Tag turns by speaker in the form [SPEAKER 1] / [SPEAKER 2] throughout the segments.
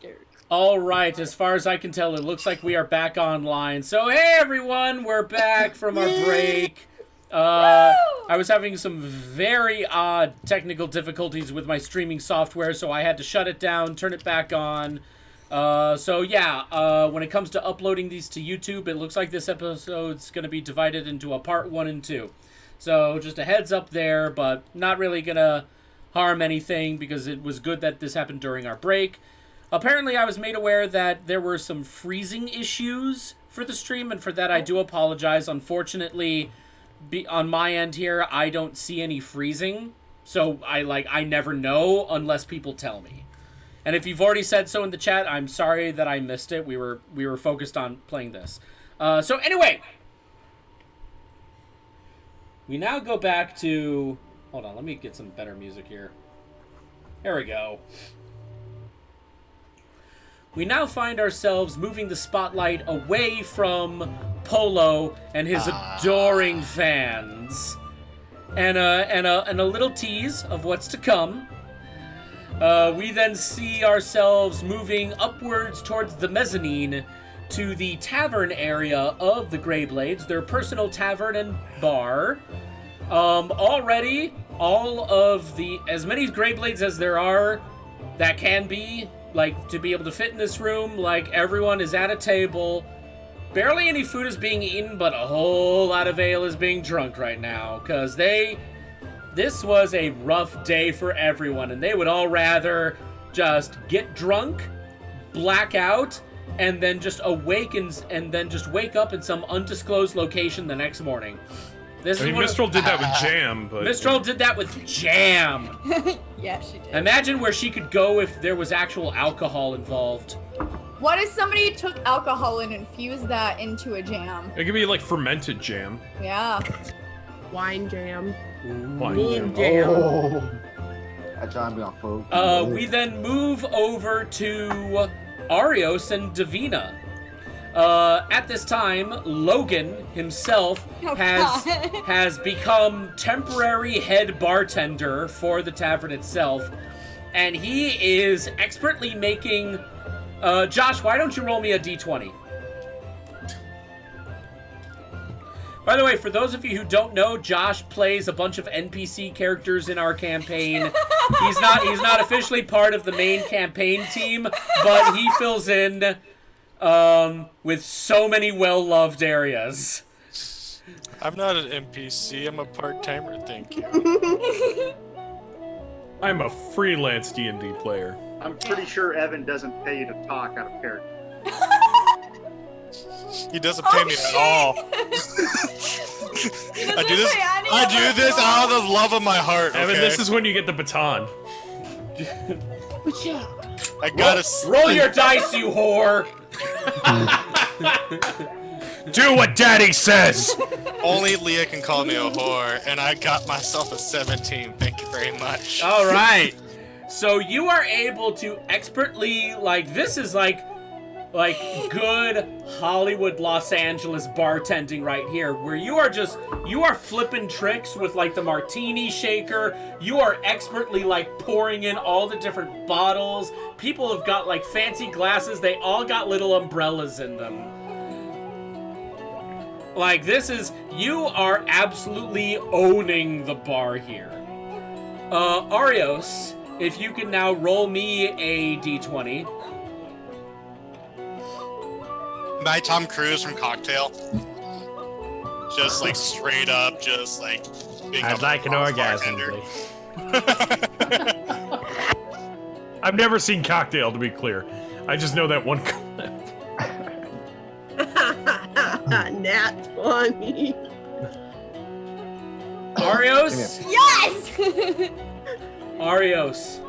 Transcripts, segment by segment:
[SPEAKER 1] scared.
[SPEAKER 2] All right, as far as I can tell, it looks like we are back online. So, hey everyone, we're back from our break. I was having some very odd technical difficulties with my streaming software, so I had to shut it down, turn it back on. When it comes to uploading these to YouTube, it looks like this episode's going to be divided into a part 1 and 2. So, just a heads up there, but not really going to harm anything because it was good that this happened during our break. Apparently, I was made aware that there were some freezing issues for the stream, and for that I do apologize. Unfortunately, on my end here, I don't see any freezing, so I never know unless people tell me. And if you've already said so in the chat, I'm sorry that I missed it. We were focused on playing this. So anyway, we now go back to... Hold on, let me get some better music here. There we go. We now find ourselves moving the spotlight away from Polo and his adoring fans. And a little tease of what's to come. We then see ourselves moving upwards towards the mezzanine to the tavern area of the Greyblades, their personal tavern and bar. Already, as many Greyblades as there are that can be, to be able to fit in this room, everyone is at a table. Barely any food is being eaten, but a whole lot of ale is being drunk right now, because this was a rough day for everyone, and they would all rather just get drunk, black out, and then just and then just wake up in some undisclosed location the next morning.
[SPEAKER 3] Mistral did that with Jam, but...
[SPEAKER 2] Mistral did that with Jam!
[SPEAKER 1] Yeah, she did.
[SPEAKER 2] Imagine where she could go if there was actual alcohol involved.
[SPEAKER 1] What if somebody took alcohol and infused that into a jam?
[SPEAKER 3] It could be like fermented jam.
[SPEAKER 1] Yeah.
[SPEAKER 4] Wine jam.
[SPEAKER 3] Wine
[SPEAKER 4] jam.
[SPEAKER 5] Oh. That John be on folks.
[SPEAKER 2] We then move over to Arios and Davina. At this time, Logan himself has become temporary head bartender for the tavern itself, and he is expertly making... Josh, why don't you roll me a d20? By the way, for those of you who don't know, Josh plays a bunch of NPC characters in our campaign. He's not officially part of the main campaign team, but he fills in with so many well-loved areas.
[SPEAKER 6] I'm not an NPC, I'm a part-timer, thank you.
[SPEAKER 3] I'm a freelance D&D player.
[SPEAKER 7] I'm pretty sure Evan doesn't pay you to talk out of character.
[SPEAKER 6] He doesn't pay me at all. I do this out of the love of my heart, okay?
[SPEAKER 3] Evan, this is when you get the baton.
[SPEAKER 6] I gotta...
[SPEAKER 2] Roll your dice, you whore!
[SPEAKER 3] Do what Daddy says!
[SPEAKER 6] Only Leah can call me a whore, and I got myself a 17. Thank you very much.
[SPEAKER 2] All right. So you are able to expertly, this is like good Hollywood Los Angeles bartending right here, where you are flipping tricks with the martini shaker. You are expertly pouring in all the different bottles. People have got fancy glasses. They all got little umbrellas in them. You are absolutely owning the bar here. Arios, if you can now roll me a d20.
[SPEAKER 6] My Tom Cruise from Cocktail. Just straight up, just being
[SPEAKER 3] I'd like an orgasm, please. I've never seen Cocktail, to be clear. I just know that one clip.
[SPEAKER 4] Nat 20.
[SPEAKER 2] Arios?
[SPEAKER 1] Yes!
[SPEAKER 2] Arios,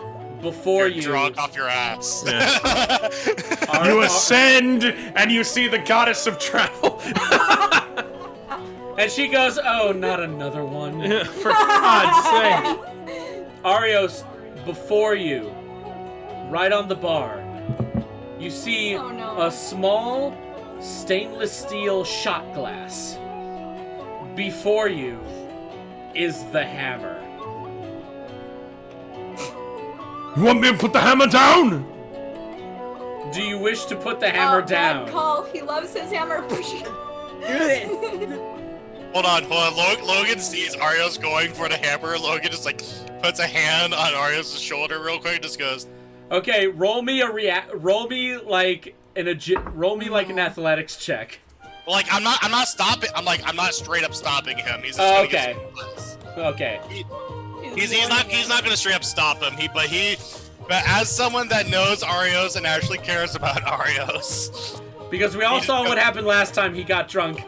[SPEAKER 2] before
[SPEAKER 6] You're drunk off your ass.
[SPEAKER 3] Yeah. You ascend, and you see the goddess of travel.
[SPEAKER 2] And she goes, oh, not another one.
[SPEAKER 3] For God's sake.
[SPEAKER 2] Arios, before you, right on the bar, you see a small stainless steel shot glass. Before you is the hammer.
[SPEAKER 3] You want me to put the hammer down?
[SPEAKER 2] do you wish to put the hammer down?
[SPEAKER 1] Bad call. He loves his hammer.
[SPEAKER 6] Hold on. Logan sees Arios going for the hammer. Logan just like puts a hand on Arios' shoulder real quick and just goes,
[SPEAKER 2] Okay, roll me like an athletics check.
[SPEAKER 6] well, like I'm not stopping. I'm not straight up stopping him. He's just gonna
[SPEAKER 2] Okay.
[SPEAKER 6] get some plays.
[SPEAKER 2] Okay.
[SPEAKER 6] He's not gonna straight up stop him. But as someone that knows Arios and actually cares about Arios,
[SPEAKER 2] Because we all saw what happened last time he got drunk.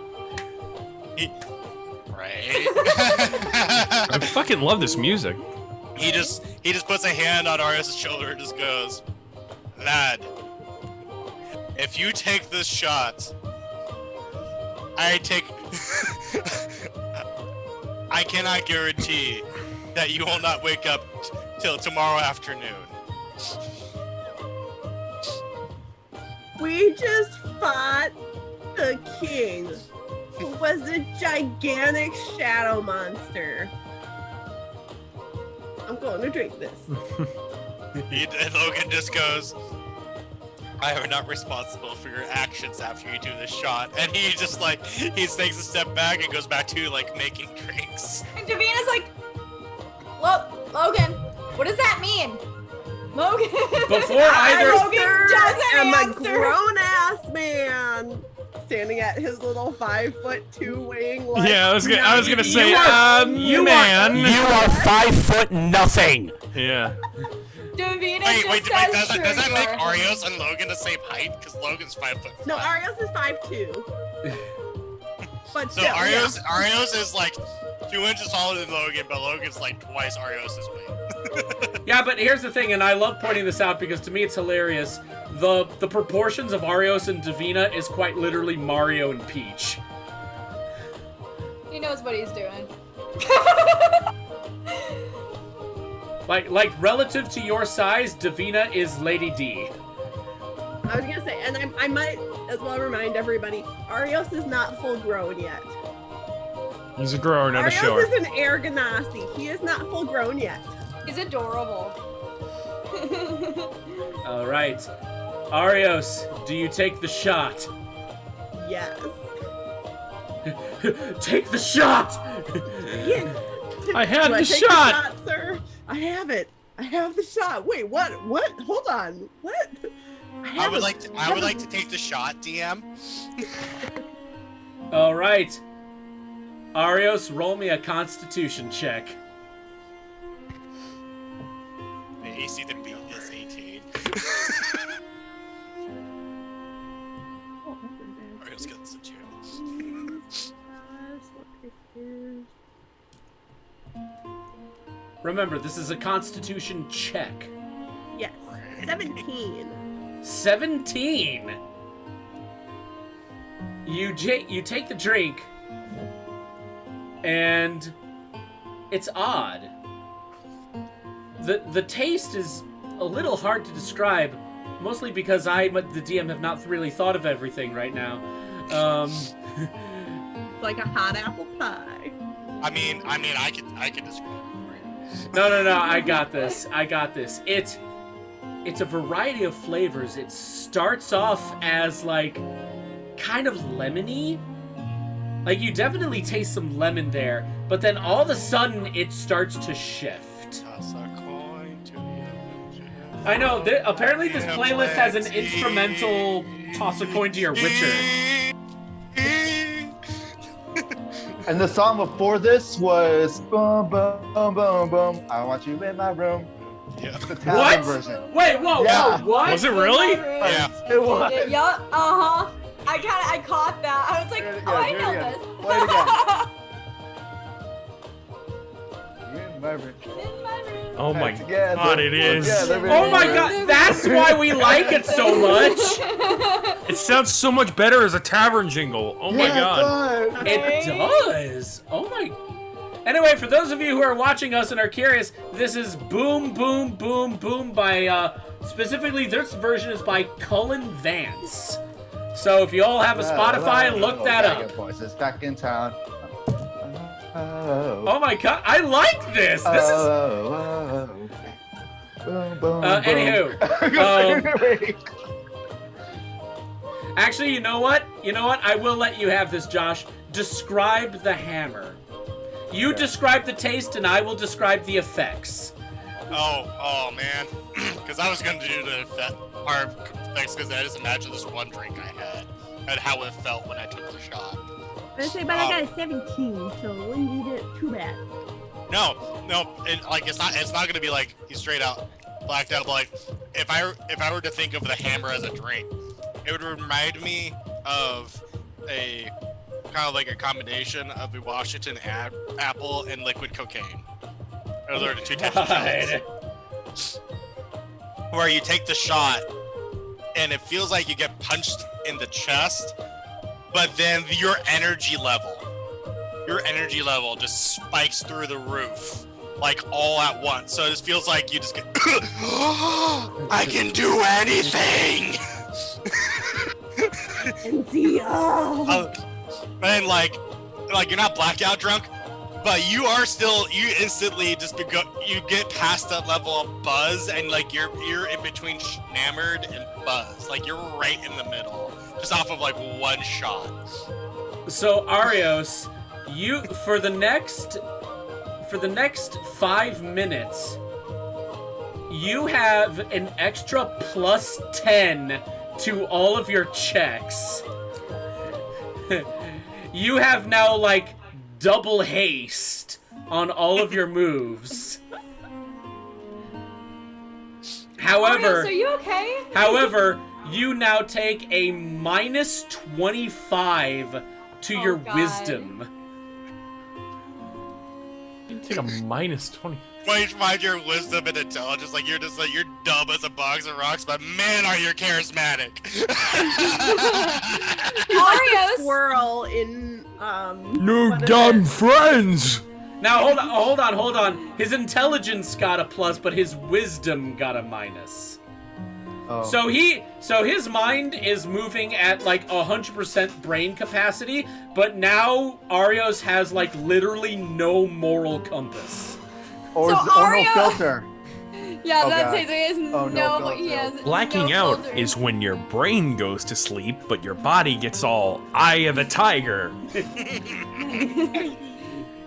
[SPEAKER 6] right?
[SPEAKER 3] I fucking love this music.
[SPEAKER 6] He just puts a hand on Arios' shoulder and just goes, lad, if you take this shot, I cannot guarantee that you will not wake up till tomorrow afternoon.
[SPEAKER 4] We just fought the king, who was a gigantic shadow monster. I'm going to drink this.
[SPEAKER 6] And Logan just goes, I am not responsible for your actions after you do this shot. And he just like, he takes a step back and goes back to like making drinks.
[SPEAKER 1] And Davina's like, Logan, what does that mean? Logan.
[SPEAKER 2] Before either-
[SPEAKER 1] Logan doesn't
[SPEAKER 4] I'm a
[SPEAKER 1] answer.
[SPEAKER 4] grown-ass man standing at his little 5'2" weighing like
[SPEAKER 3] Yeah, I was gonna say,
[SPEAKER 2] You are
[SPEAKER 3] man.
[SPEAKER 2] 5'0"
[SPEAKER 3] Yeah.
[SPEAKER 1] Davina
[SPEAKER 6] Wait,
[SPEAKER 1] just says,
[SPEAKER 6] does
[SPEAKER 1] sure
[SPEAKER 6] that
[SPEAKER 1] you
[SPEAKER 6] make
[SPEAKER 1] are.
[SPEAKER 6] Arios and Logan the same height? Because Logan's 5 foot.
[SPEAKER 4] No, Arios is 5'2". But
[SPEAKER 6] So
[SPEAKER 4] still,
[SPEAKER 6] Arios is like 2 inches taller than Logan, but Logan's like twice Arios' weight.
[SPEAKER 2] Yeah, but here's the thing, and I love pointing this out because to me it's hilarious. The proportions of Arios and Davina is quite literally Mario and Peach.
[SPEAKER 1] He knows what he's doing.
[SPEAKER 2] Like relative to your size, Davina is Lady D.
[SPEAKER 4] I was gonna say, and I might as well remind everybody, Arios is not full grown yet.
[SPEAKER 3] He's a grower, not a
[SPEAKER 4] Arios
[SPEAKER 3] shower.
[SPEAKER 4] is an Air Ganassi. He is not full grown yet.
[SPEAKER 1] He's adorable.
[SPEAKER 2] All right, Arios, do you take the shot?
[SPEAKER 4] Yes.
[SPEAKER 2] Take the shot!
[SPEAKER 4] Yeah.
[SPEAKER 3] I had
[SPEAKER 4] Do
[SPEAKER 3] the
[SPEAKER 4] take
[SPEAKER 3] shot.
[SPEAKER 4] sir. I have it. I have the shot. Wait, what? What? Hold on. What?
[SPEAKER 6] I would like to take the shot, DM.
[SPEAKER 2] All right, Arios, roll me a Constitution check.
[SPEAKER 6] The AC to beat is 18. Arios gets a 2.
[SPEAKER 2] Remember, this is a Constitution check.
[SPEAKER 4] Yes. 17.
[SPEAKER 2] 17. You take the drink, and it's odd. The taste is a little hard to describe, mostly because the DM, have not really thought of everything right now.
[SPEAKER 4] It's like a hot apple pie.
[SPEAKER 6] I mean, I could describe it for you.
[SPEAKER 2] No, I got this. It's a variety of flavors. It starts off as like kind of lemony. Like you definitely taste some lemon there, but then all of a sudden it starts to shift.
[SPEAKER 6] Toss a coin to the
[SPEAKER 2] I know, apparently this playlist has an instrumental toss a coin to your Witcher.
[SPEAKER 5] And the song before this was boom, boom, boom, boom, boom. I want you in my room.
[SPEAKER 6] Yeah.
[SPEAKER 5] The tavern
[SPEAKER 2] What?
[SPEAKER 5] version.
[SPEAKER 2] Wait, whoa,
[SPEAKER 5] Yeah.
[SPEAKER 2] whoa, what?
[SPEAKER 3] Was it really?
[SPEAKER 6] Yeah.
[SPEAKER 5] It was.
[SPEAKER 1] Yup, uh-huh. I caught that. I was like,
[SPEAKER 5] Yeah,
[SPEAKER 1] oh, I
[SPEAKER 5] do it
[SPEAKER 1] know
[SPEAKER 5] again.
[SPEAKER 1] this.
[SPEAKER 5] Play it again. In my room.
[SPEAKER 1] In my room.
[SPEAKER 3] Oh my
[SPEAKER 5] Together.
[SPEAKER 3] god, it is.
[SPEAKER 5] Together.
[SPEAKER 2] Oh my god, that's why we like it so much.
[SPEAKER 3] It sounds so much better as a tavern jingle. Oh my
[SPEAKER 5] Yeah,
[SPEAKER 3] god.
[SPEAKER 2] It does. Oh my. Anyway, for those of you who are watching us and are curious, this is Boom Boom Boom Boom by, specifically this version is by Cullen Vance. So if you all have a Spotify, look that up.
[SPEAKER 5] Voices back in town.
[SPEAKER 2] Oh my god, I like this! This is...
[SPEAKER 5] Boom, boom, boom.
[SPEAKER 2] Anywho, Actually, you know what? I will let you have this, Josh. Describe the hammer. You describe the taste, and I will describe the effects.
[SPEAKER 6] Oh man. Because I was going to do the effects because I just imagined this one drink I had and how it felt when I took the shot.
[SPEAKER 4] I say, but I got a 17, so it wouldn't be too bad.
[SPEAKER 6] No, it's not gonna be like he's straight out blacked out. But like, if I were to think of the hammer as a drink, it would remind me of a kind of like a combination of the Washington apple and liquid cocaine. Those are the two types of drugs. Where you take the shot, and it feels like you get punched in the chest, but then your energy level just spikes through the roof, like all at once. So it just feels like you just get, I can do anything! And like you're not blackout drunk, but you instantly just you get past that level of buzz, and like you're in between enamored and buzz. Like you're right in the middle, just off of like one shot.
[SPEAKER 2] So Arios, you for the next 5 minutes, you have an extra +10 to all of your checks. You have now like double haste on all of your moves. However,
[SPEAKER 1] Arios, are you okay?
[SPEAKER 2] However, you now take a -25 to your
[SPEAKER 1] God.
[SPEAKER 2] wisdom.
[SPEAKER 3] You take a -20.
[SPEAKER 6] Mind your wisdom and intelligence, like you're dumb as a box of rocks, but man, are you charismatic.
[SPEAKER 1] Arios!
[SPEAKER 4] Squirrel in
[SPEAKER 3] No dumb friends.
[SPEAKER 2] Now hold on. His intelligence got a plus, but his wisdom got a minus.
[SPEAKER 5] Oh.
[SPEAKER 2] So his mind is moving at like 100% brain capacity, but now Arios has like literally no moral compass.
[SPEAKER 5] Or
[SPEAKER 1] So
[SPEAKER 5] no
[SPEAKER 1] Ario-
[SPEAKER 5] filter.
[SPEAKER 1] Yeah,
[SPEAKER 5] Oh,
[SPEAKER 1] that's
[SPEAKER 5] God.
[SPEAKER 1] it. He has
[SPEAKER 5] Oh, no,
[SPEAKER 1] no, he
[SPEAKER 5] no.
[SPEAKER 1] has
[SPEAKER 3] Blacking
[SPEAKER 1] no
[SPEAKER 3] out
[SPEAKER 1] filter.
[SPEAKER 3] is when your brain goes to sleep, but your body gets all eye of the tiger.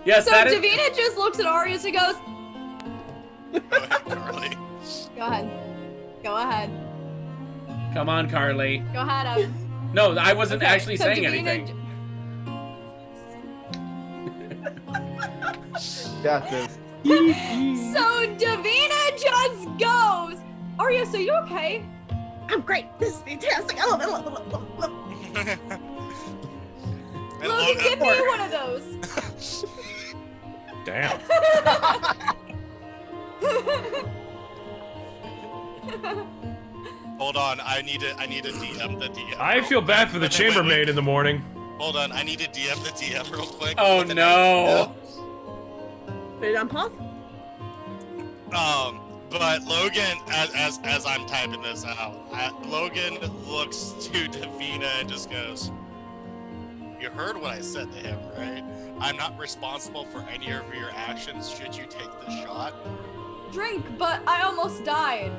[SPEAKER 2] Yes,
[SPEAKER 1] So
[SPEAKER 2] that is.
[SPEAKER 1] Davina just looks at Arios and goes,
[SPEAKER 6] Go ahead, Carly.
[SPEAKER 1] Go ahead.
[SPEAKER 2] Come on, Carly.
[SPEAKER 1] Go ahead, Evan.
[SPEAKER 2] No, I wasn't
[SPEAKER 1] Okay,
[SPEAKER 2] actually
[SPEAKER 1] so
[SPEAKER 2] saying
[SPEAKER 1] Davina
[SPEAKER 2] anything.
[SPEAKER 5] Got this.
[SPEAKER 1] So Davina just goes, Arios, are you okay?
[SPEAKER 4] I'm great. This is fantastic. I love it.
[SPEAKER 6] And
[SPEAKER 1] Logan, give me one of those.
[SPEAKER 3] Damn.
[SPEAKER 6] Hold on, I need to DM the DM.
[SPEAKER 3] I feel bad for the
[SPEAKER 6] Wait,
[SPEAKER 3] chambermaid in the morning.
[SPEAKER 6] Hold on, I need to DM the DM real quick.
[SPEAKER 2] Oh
[SPEAKER 6] With an
[SPEAKER 2] no.
[SPEAKER 4] Put it on pause.
[SPEAKER 6] But Logan, as I'm typing this out, Logan looks to Davina and just goes, "You heard what I said to him, right? I'm not responsible for any of your actions should you take the shot."
[SPEAKER 1] Drink, but I almost died.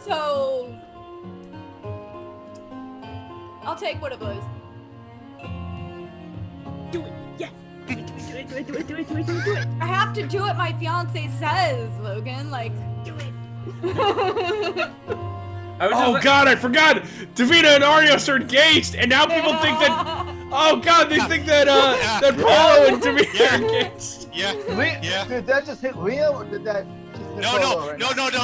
[SPEAKER 1] So I'll take one of those.
[SPEAKER 4] Do it. Yes. Do it.
[SPEAKER 1] I have to do what my fiance says, Logan. Like,
[SPEAKER 4] Do it.
[SPEAKER 3] Oh god, I forgot! Davina and Arios are engaged, and now people think that. Oh god, they think that that Paulo and Davina are engaged.
[SPEAKER 6] Yeah. Yeah.
[SPEAKER 5] Did that just hit Leo, or did that just hit
[SPEAKER 6] No.
[SPEAKER 5] Polo right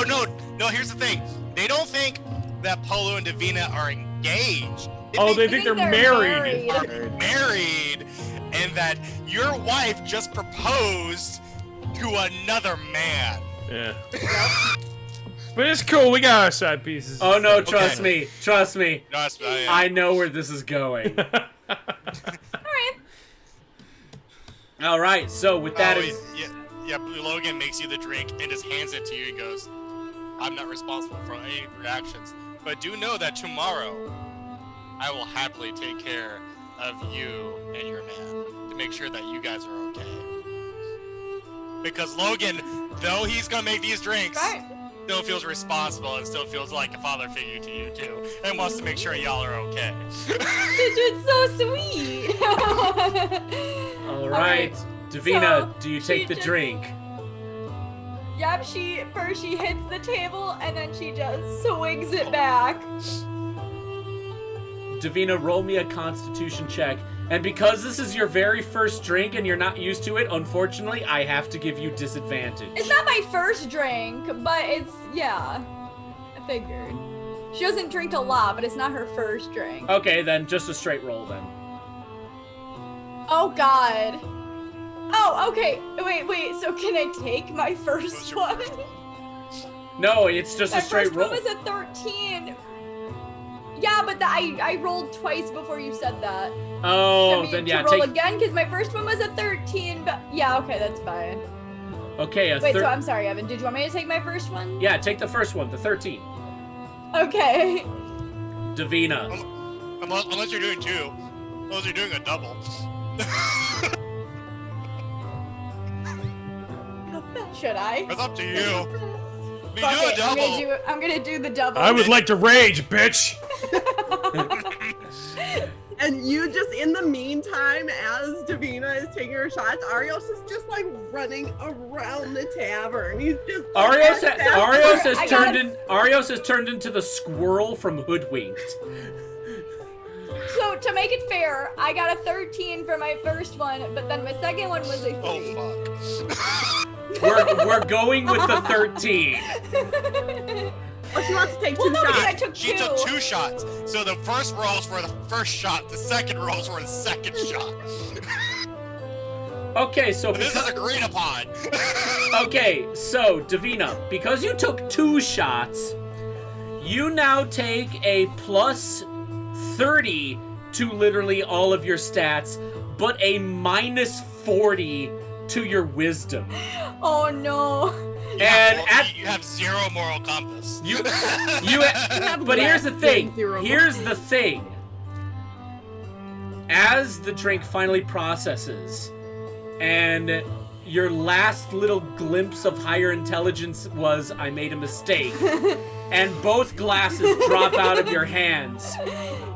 [SPEAKER 5] now?
[SPEAKER 6] No, here's the thing. They don't think that Polo and Davina are engaged.
[SPEAKER 3] They think they're married.
[SPEAKER 6] Are married, and that your wife just proposed to another man.
[SPEAKER 3] Yeah. But it's cool, we got our side pieces.
[SPEAKER 2] Oh no, trust
[SPEAKER 6] Okay.
[SPEAKER 2] me. Trust me.
[SPEAKER 6] No, it's,
[SPEAKER 2] I know where this is going.
[SPEAKER 1] alright.
[SPEAKER 2] All right. So with that is
[SPEAKER 6] yeah, Logan makes you the drink and just hands it to you and goes, "I'm not responsible for any of your actions, but do know that tomorrow I will happily take care of you and your man to make sure that you guys are okay." Because Logan, though he's gonna make these drinks,
[SPEAKER 1] Right.
[SPEAKER 6] still feels responsible and still feels like a father figure to you too, and wants to make sure y'all are okay.
[SPEAKER 1] It's so sweet.
[SPEAKER 2] All right, Davina,
[SPEAKER 1] so
[SPEAKER 2] do you
[SPEAKER 1] she
[SPEAKER 2] take the
[SPEAKER 1] just-
[SPEAKER 2] drink?
[SPEAKER 1] Yep, she hits the table and then she just swings it back.
[SPEAKER 2] Davina, roll me a Constitution check. And because this is your very first drink and you're not used to it, unfortunately, I have to give you disadvantage.
[SPEAKER 1] It's not my first drink, but it's, yeah. I figured. She doesn't drink a lot, but it's not her first drink.
[SPEAKER 2] Okay, then just a straight roll then.
[SPEAKER 1] Oh, God. Oh, okay. Wait, so can I take my first one?
[SPEAKER 2] No, it's just
[SPEAKER 1] My
[SPEAKER 2] a straight
[SPEAKER 1] first
[SPEAKER 2] roll.
[SPEAKER 1] one was a 13. Yeah, but I rolled twice before you said that.
[SPEAKER 2] Oh,
[SPEAKER 1] Want me
[SPEAKER 2] then
[SPEAKER 1] to
[SPEAKER 2] yeah,
[SPEAKER 1] roll
[SPEAKER 2] take.
[SPEAKER 1] again, because my first one was a 13, but yeah, okay, that's fine.
[SPEAKER 2] Okay,
[SPEAKER 1] Wait, so I'm sorry, Evan, did you want me to take my first one?
[SPEAKER 2] Yeah, take the first one, the 13.
[SPEAKER 1] Okay.
[SPEAKER 2] Davina.
[SPEAKER 6] Unless you're doing two. Unless you're doing a double.
[SPEAKER 1] Should I?
[SPEAKER 6] It's up to you. Be
[SPEAKER 1] Fuck
[SPEAKER 6] do a
[SPEAKER 1] it,
[SPEAKER 6] double.
[SPEAKER 1] I'm gonna do the double.
[SPEAKER 3] I would like to rage, bitch.
[SPEAKER 4] And you just, in the meantime, as Davina is taking her shots, Arios is just like running around the tavern. He's just like,
[SPEAKER 2] Arios has turned into the squirrel from Hoodwinked.
[SPEAKER 1] So to make it fair, I got a 13 for my first one, but then my second one was a 3.
[SPEAKER 6] Oh fuck.
[SPEAKER 2] We're going with the 13.
[SPEAKER 4] Well, she wants to take
[SPEAKER 1] Well,
[SPEAKER 4] two
[SPEAKER 1] no, because I
[SPEAKER 4] shots.
[SPEAKER 1] took
[SPEAKER 6] She
[SPEAKER 1] two.
[SPEAKER 6] took 2 shots. So the first rolls for the first shot, the second rolls for the second shot.
[SPEAKER 2] Okay, so
[SPEAKER 6] This is agreed upon.
[SPEAKER 2] okay, so Davina, because you took 2 shots, you now take a plus 30 to literally all of your stats, but a minus 40 to your wisdom.
[SPEAKER 1] Oh no.
[SPEAKER 2] And
[SPEAKER 6] You have 0 moral compass.
[SPEAKER 2] you
[SPEAKER 4] have
[SPEAKER 2] but here's the
[SPEAKER 4] less
[SPEAKER 2] thing.
[SPEAKER 4] than 0
[SPEAKER 2] Here's the thing. As the drink finally processes, and your last little glimpse of higher intelligence was, I made a mistake, and both glasses drop out of your hands,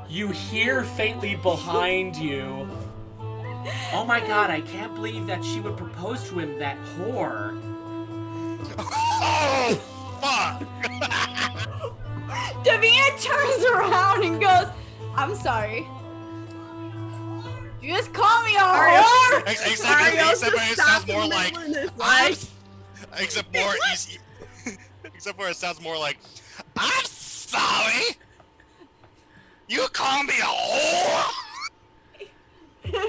[SPEAKER 2] you hear faintly behind you, oh my god, I can't believe that she would propose to him, that whore.
[SPEAKER 6] Oh, fuck!
[SPEAKER 1] Davina turns around and goes, I'm sorry. You just call me a whore?
[SPEAKER 6] Except
[SPEAKER 4] Arios
[SPEAKER 6] when it
[SPEAKER 4] just
[SPEAKER 6] sounds
[SPEAKER 4] stopped in
[SPEAKER 6] more
[SPEAKER 4] the
[SPEAKER 6] like,
[SPEAKER 4] middle and is like,
[SPEAKER 6] except more easy. Except where it sounds more like, I'm sorry. You call me a whore?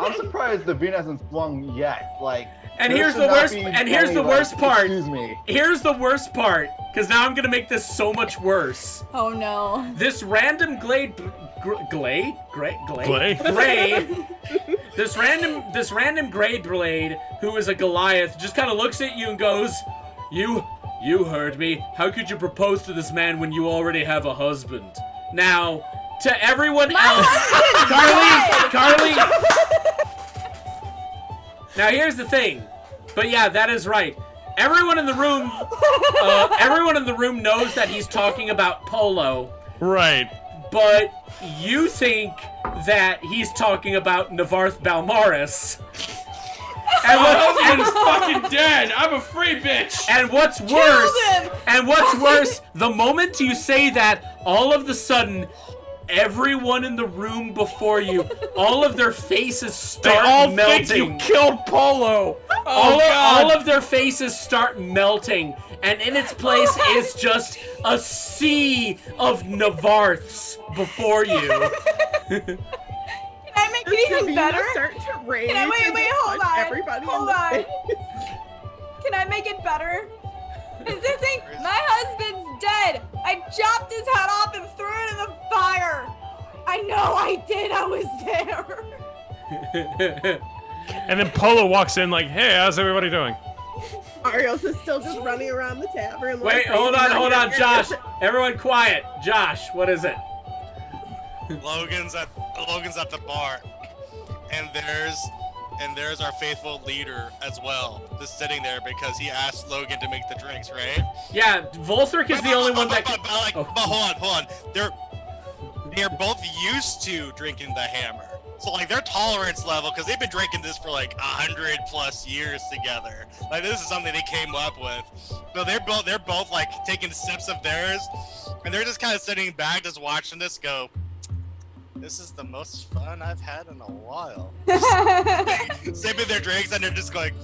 [SPEAKER 5] I'm surprised Davina hasn't swung yet. Like,
[SPEAKER 2] And
[SPEAKER 5] there
[SPEAKER 2] here's
[SPEAKER 5] should
[SPEAKER 2] the
[SPEAKER 5] not
[SPEAKER 2] worst.
[SPEAKER 5] be
[SPEAKER 2] And here's
[SPEAKER 5] any,
[SPEAKER 2] the
[SPEAKER 5] like,
[SPEAKER 2] worst part.
[SPEAKER 5] Excuse me.
[SPEAKER 2] Here's the worst part, because now I'm gonna make this so much worse.
[SPEAKER 1] Oh no.
[SPEAKER 2] This random Gray. This random Grey Blade, who is a Goliath, just kind of looks at you and goes, "You heard me. How could you propose to this man when you already have a husband?" Now, to everyone else, Carly. Now here's the thing, but yeah, that is right. Everyone in the room knows that he's talking about Polo,
[SPEAKER 3] Right.
[SPEAKER 2] but you think that he's talking about Navarth Balmaris. And
[SPEAKER 3] He's fucking dead. I'm a free bitch.
[SPEAKER 2] and what's worse, the moment you say that, all of the sudden, everyone in the room before you, all of their faces
[SPEAKER 3] They
[SPEAKER 2] start
[SPEAKER 3] all
[SPEAKER 2] melting.
[SPEAKER 3] think you killed Polo. Oh, God.
[SPEAKER 2] All of their faces start melting, and in its place is just a sea of Navarths before you.
[SPEAKER 1] Can I make
[SPEAKER 4] does
[SPEAKER 1] it even
[SPEAKER 4] Davina
[SPEAKER 1] better?
[SPEAKER 4] start to rage
[SPEAKER 1] Can I
[SPEAKER 4] and
[SPEAKER 1] wait,
[SPEAKER 4] just
[SPEAKER 1] hold
[SPEAKER 4] punch
[SPEAKER 1] on.
[SPEAKER 4] everybody
[SPEAKER 1] Hold
[SPEAKER 4] in the
[SPEAKER 1] on.
[SPEAKER 4] face?
[SPEAKER 1] Can I make it better? Is this thing, my husband's dead. I chopped his head off and threw it in the fire. I know I did. I was there.
[SPEAKER 3] And then Polo walks in like, hey, how's everybody doing?
[SPEAKER 4] Arios is still just running around the tavern.
[SPEAKER 2] Wait,
[SPEAKER 4] like
[SPEAKER 2] hold
[SPEAKER 4] crazy.
[SPEAKER 2] on, Josh. Everyone quiet. Josh, what is it?
[SPEAKER 6] Logan's at the bar, and there's and there's our faithful leader as well, just sitting there because he asked Logan to make the drinks, right?
[SPEAKER 2] Yeah, Volthric is the only one that.
[SPEAKER 6] But hold on. They're both used to drinking the hammer, so like their tolerance level, because they've been drinking this for like 100+ years together. Like this is something they came up with. So they're both like taking sips of theirs, and they're just kind of sitting back, just watching this go. This is the most fun I've had in a while. Sipping their drinks, and they're just going.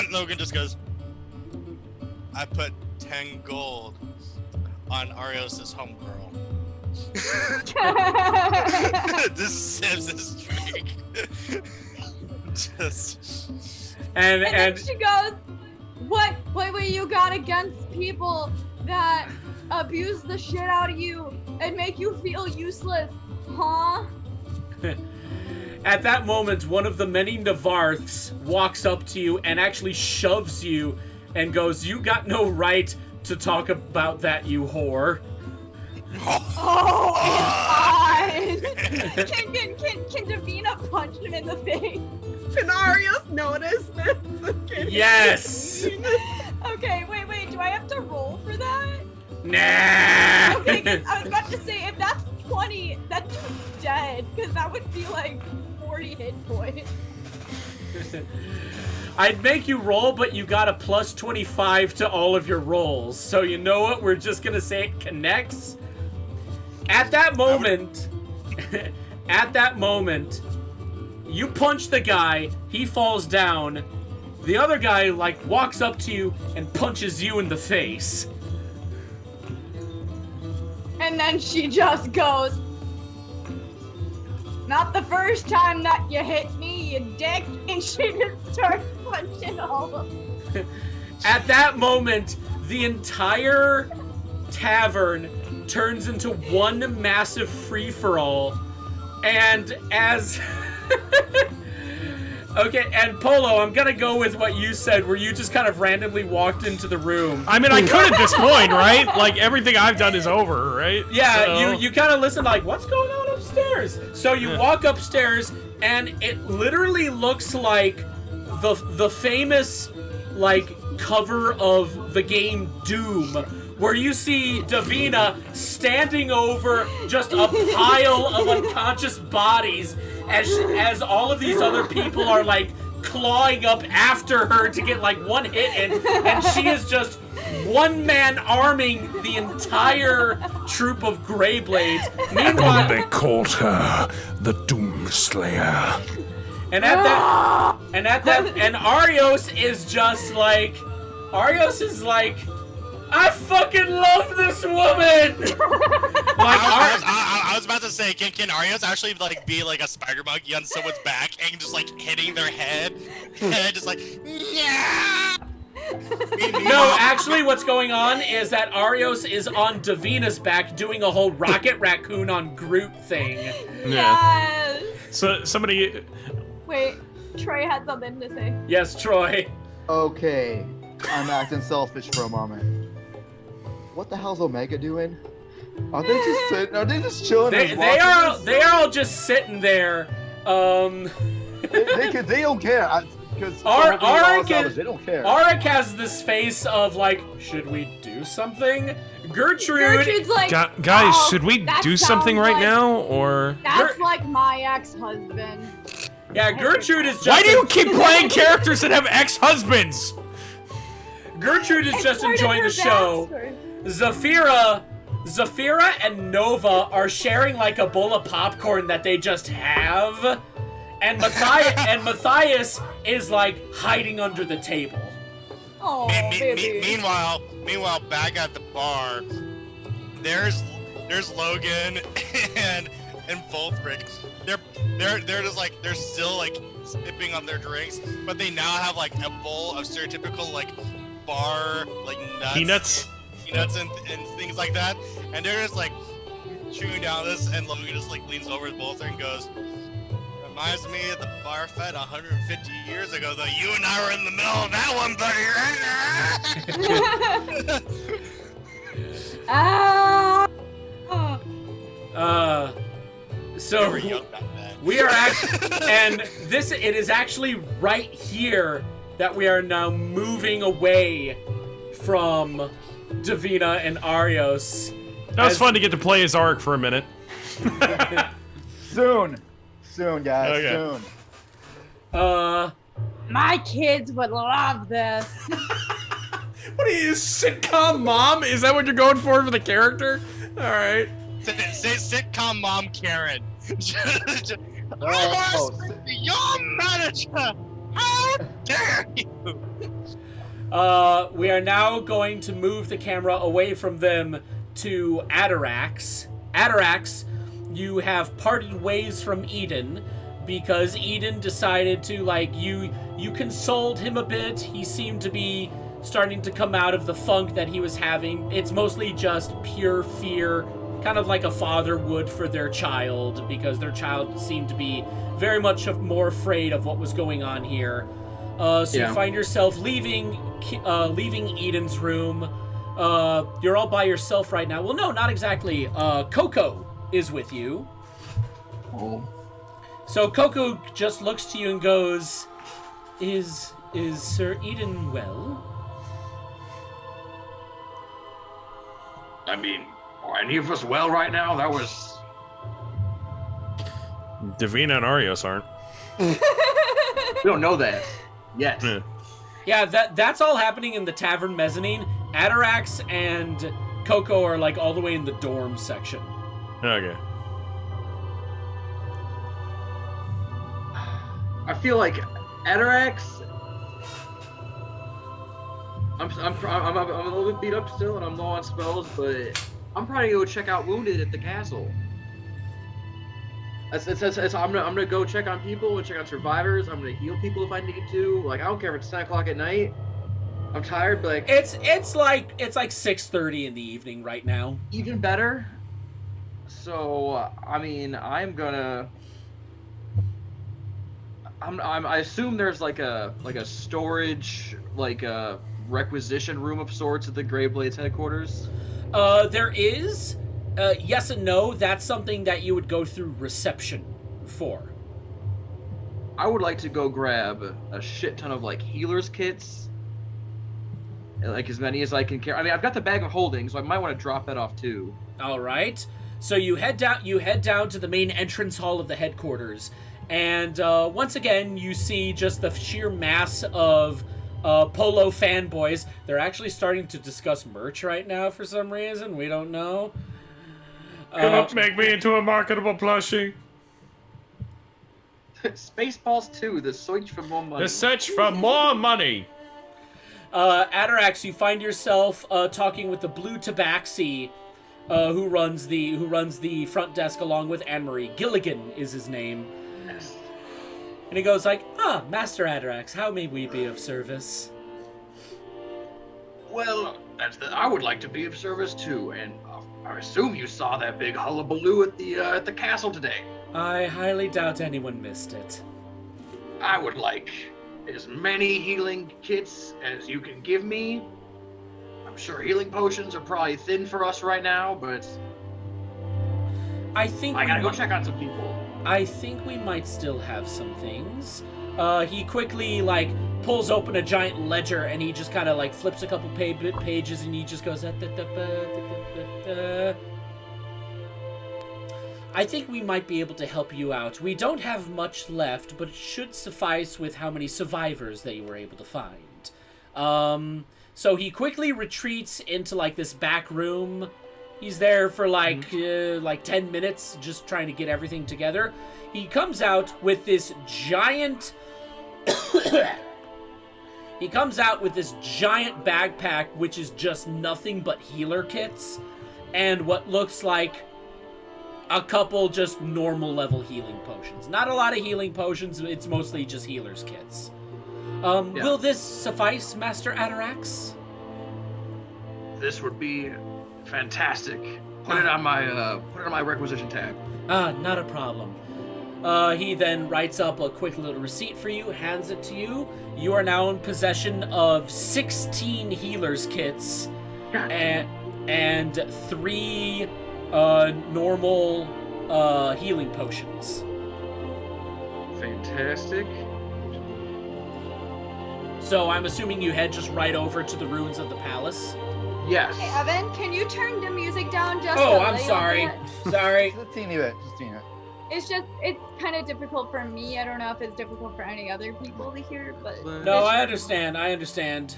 [SPEAKER 6] Logan just goes, I put 10 gold on Arios' homegirl. Just sips his drink.
[SPEAKER 2] And
[SPEAKER 1] then she goes, what you got against people that abuse the shit out of you and make you feel useless, huh?
[SPEAKER 2] At that moment, one of the many Navarths walks up to you and actually shoves you and goes, you got no right to talk about that, you whore.
[SPEAKER 1] Oh, it's fine. Can Davina punch him in the face?
[SPEAKER 4] Can Arios notice this?
[SPEAKER 2] Yes!
[SPEAKER 1] Okay, wait, do I have to roll for that?
[SPEAKER 2] Nah!
[SPEAKER 1] Okay, 'cause I was about to say, if that's 20, that dude's dead, because that would be like 40 hit points.
[SPEAKER 2] I'd make you roll, but you got a plus 25 to all of your rolls. So you know what? We're just gonna say it connects. At that moment, you punch the guy, he falls down. The other guy, like, walks up to you and punches you in the face.
[SPEAKER 1] And then she just goes, not the first time that you hit me, you dick, and she just starts punching all of them.
[SPEAKER 2] At that moment, the entire tavern turns into one massive free-for-all, and as... Okay, and Polo, I'm gonna go with what you said, where you just kind of randomly walked into the room.
[SPEAKER 3] I mean, I could at this point, right? Like, everything I've done is over, right?
[SPEAKER 2] Yeah,
[SPEAKER 3] So-
[SPEAKER 2] you kind of listen like, what's going on upstairs? So you walk upstairs, and it literally looks like the famous, like, cover of the game Doom, where you see Davina standing over just a pile of unconscious bodies as all of these other people are, like, clawing up after her to get, like, one hit in, and she is just one-man arming the entire troop of Greyblades. Meanwhile,
[SPEAKER 8] They called her the Doomslayer.
[SPEAKER 2] and Arios is like, I fucking love this woman!
[SPEAKER 6] I was about to say, can Arios actually like be like a spider monkey on someone's back and just like hitting their head, and just like, yeah.
[SPEAKER 2] No, actually what's going on is that Arios is on Davina's back doing a whole Rocket Raccoon on Groot thing.
[SPEAKER 3] Yeah.
[SPEAKER 1] Yes.
[SPEAKER 3] So, somebody...
[SPEAKER 1] Wait, Trey had something to say.
[SPEAKER 2] Yes, Troy.
[SPEAKER 5] Okay, I'm acting selfish for a moment. What the hell's Omega doing? Are they just sitting? Are they just chilling?
[SPEAKER 2] They are all just sitting there.
[SPEAKER 5] They don't care. Because they don't care.
[SPEAKER 2] Arik has this face of like, should we do something?
[SPEAKER 1] Gertrude's like,
[SPEAKER 8] Guys,
[SPEAKER 1] "Oh,
[SPEAKER 8] should we
[SPEAKER 1] that
[SPEAKER 8] do something
[SPEAKER 1] sounds
[SPEAKER 8] right
[SPEAKER 1] like-
[SPEAKER 8] now, or...?
[SPEAKER 1] That's like my ex-husband.
[SPEAKER 2] Yeah, Gertrude is just.
[SPEAKER 3] Why do you keep playing characters that have ex-husbands?
[SPEAKER 2] Gertrude is just
[SPEAKER 1] Part of
[SPEAKER 2] enjoying
[SPEAKER 1] her
[SPEAKER 2] the show.
[SPEAKER 1] backstory.
[SPEAKER 2] Zafira and Nova are sharing like a bowl of popcorn that they just have, and Matthias is like hiding under the table.
[SPEAKER 1] Oh, baby.
[SPEAKER 6] Meanwhile, back at the bar, there's Logan and Volthric. They're just like, they're still like sipping on their drinks, but they now have like a bowl of stereotypical like bar like nuts, peanuts and things like that, and they're just like chewing down this, and Logan just like leans over to Volthric and goes, reminds me of the bar fed 150 years ago, though. You and I were in the middle of that one, buddy, right now.
[SPEAKER 1] Ah.
[SPEAKER 2] So
[SPEAKER 6] We were young back then.
[SPEAKER 2] We are actually, and it is actually right here that we are now moving away from Davina and Arios.
[SPEAKER 3] That was fun to get to play as Ark for a minute.
[SPEAKER 5] Soon, guys,
[SPEAKER 3] Okay.
[SPEAKER 5] soon.
[SPEAKER 1] My kids would love this.
[SPEAKER 3] What are you, sitcom mom? Is that what you're going for the character? All right.
[SPEAKER 6] Say sitcom mom Karen.
[SPEAKER 5] Oh,
[SPEAKER 6] Your manager! How dare you!
[SPEAKER 2] We are now going to move the camera away from them to Atarax. Atarax, you have parted ways from Eden because Eden decided to, like, you consoled him a bit. He seemed to be starting to come out of the funk that he was having. It's mostly just pure fear, kind of like a father would for their child, because their child seemed to be very much more afraid of what was going on here. You find yourself leaving Eden's room. You're all by yourself right now. Well, no, not exactly. Coco is with you.
[SPEAKER 5] Oh.
[SPEAKER 2] So Coco just looks to you and goes, Is Sir Eden well?
[SPEAKER 9] I mean, are any of us well right now? That was...
[SPEAKER 3] Davina and Arios aren't.
[SPEAKER 9] We don't know that yet.
[SPEAKER 3] Yeah.
[SPEAKER 2] Yeah, that's all happening in the tavern mezzanine. Atarax and Coco are like all the way in the dorm section.
[SPEAKER 3] Okay.
[SPEAKER 9] I feel like Atarax... I'm a little bit beat up still, and I'm low on spells, but I'm probably gonna go check out Wounded at the castle. I'm gonna go check on people and check on survivors. I'm gonna heal people if I need to. Like, I don't care if it's 10 o'clock at night. I'm tired, but like
[SPEAKER 2] It's like 6:30 in the evening right now.
[SPEAKER 9] even better. So I mean, I assume there's like a storage, like a requisition room of sorts at the Greyblades headquarters.
[SPEAKER 2] There is. Yes and no. That's something that you would go through reception for.
[SPEAKER 9] I would like to go grab a shit ton of like healers kits, like as many as I can carry. I mean, I've got the bag of holding, so I might want to drop that off too.
[SPEAKER 2] All right. So you head down to the main entrance hall of the headquarters, and once again you see just the sheer mass of Polo fanboys. They're actually starting to discuss merch right now for some reason. We don't know.
[SPEAKER 3] Make me into a marketable plushie.
[SPEAKER 9] Spaceballs 2, the search for more money.
[SPEAKER 3] The search for more money.
[SPEAKER 2] Atarax, you find yourself talking with the Blue Tabaxi, who runs the front desk along with Anne-Marie. Gilligan is his name.
[SPEAKER 9] Yes.
[SPEAKER 2] And he goes like, Master Atarax, how may we be of service?
[SPEAKER 9] Well, I would like to be of service too, and I assume you saw that big hullabaloo at the castle today.
[SPEAKER 2] I highly doubt anyone missed it.
[SPEAKER 9] I would like as many healing kits as you can give me. I'm sure healing potions are probably thin for us right now, but
[SPEAKER 2] I think
[SPEAKER 9] I gotta go check on some people.
[SPEAKER 2] I think we might still have some things. He quickly, pulls open a giant ledger, and he just kind of, flips a couple pages, and he just goes... I think we might be able to help you out. We don't have much left, but it should suffice with how many survivors that you were able to find. So he quickly retreats into, this back room. He's there for, 10 minutes, just trying to get everything together. He comes out with this giant... He comes out with this giant backpack, which is just nothing but healer kits, and what looks like a couple just normal level healing potions. Not a lot of healing potions, it's mostly just healer's kits. Will this suffice, Master Atarax?
[SPEAKER 9] This would be fantastic. Put it on my requisition tab.
[SPEAKER 2] Not a problem. He then writes up a quick little receipt for you, hands it to you. You are now in possession of 16 healer's kits and 3 normal healing potions.
[SPEAKER 9] Fantastic.
[SPEAKER 2] So I'm assuming you head just right over to the ruins of the palace.
[SPEAKER 9] Yes.
[SPEAKER 1] Hey, Evan, can you turn the music down just
[SPEAKER 2] Oh,
[SPEAKER 1] a
[SPEAKER 2] I'm
[SPEAKER 1] little
[SPEAKER 2] sorry.
[SPEAKER 1] bit?
[SPEAKER 2] Sorry.
[SPEAKER 5] Just a teeny bit. Just a teeny bit.
[SPEAKER 1] It's kind of difficult for me. I don't know if it's difficult for any other people to hear, but
[SPEAKER 2] No, I understand. I understand.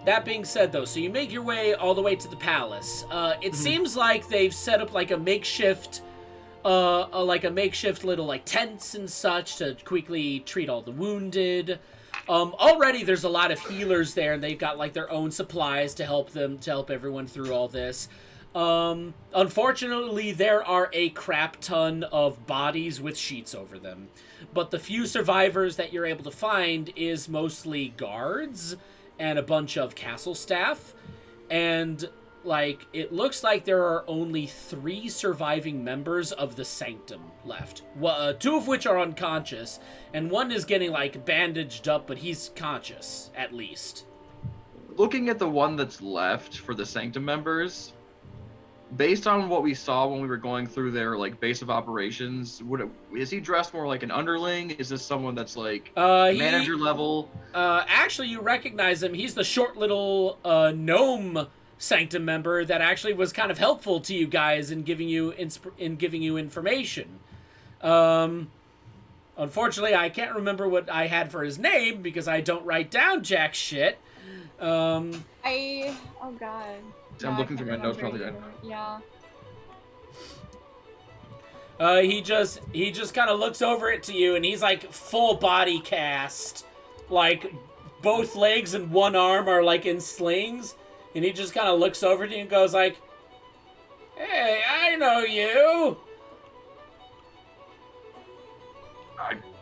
[SPEAKER 2] That being said, though, so you make your way all the way to the palace. It seems like they've set up like a makeshift little like tents and such to quickly treat all the wounded. Already there's a lot of healers there, and they've got like their own supplies to help everyone through all this. Unfortunately, there are a crap ton of bodies with sheets over them, but the few survivors that you're able to find is mostly guards and a bunch of castle staff, and like it looks like there are only 3 surviving members of the Sanctum left. 2 of which are unconscious, and 1 is getting like bandaged up, but he's conscious at least.
[SPEAKER 9] Looking at the one that's left for the Sanctum members, based on what we saw when we were going through their like base of operations, is he dressed more like an underling? Is this someone that's like manager level?
[SPEAKER 2] Actually, you recognize him. He's the short little gnome Sanctum member that actually was kind of helpful to you guys in giving you information. Unfortunately, I can't remember what I had for his name because I don't write down jack shit.
[SPEAKER 1] oh god.
[SPEAKER 9] I'm looking through my notes probably.
[SPEAKER 1] Yeah.
[SPEAKER 2] He just kind of looks over it to you, and he's like full body cast, like both legs and one arm are like in slings, and he just kind of looks over to you and goes like, "Hey, I know you."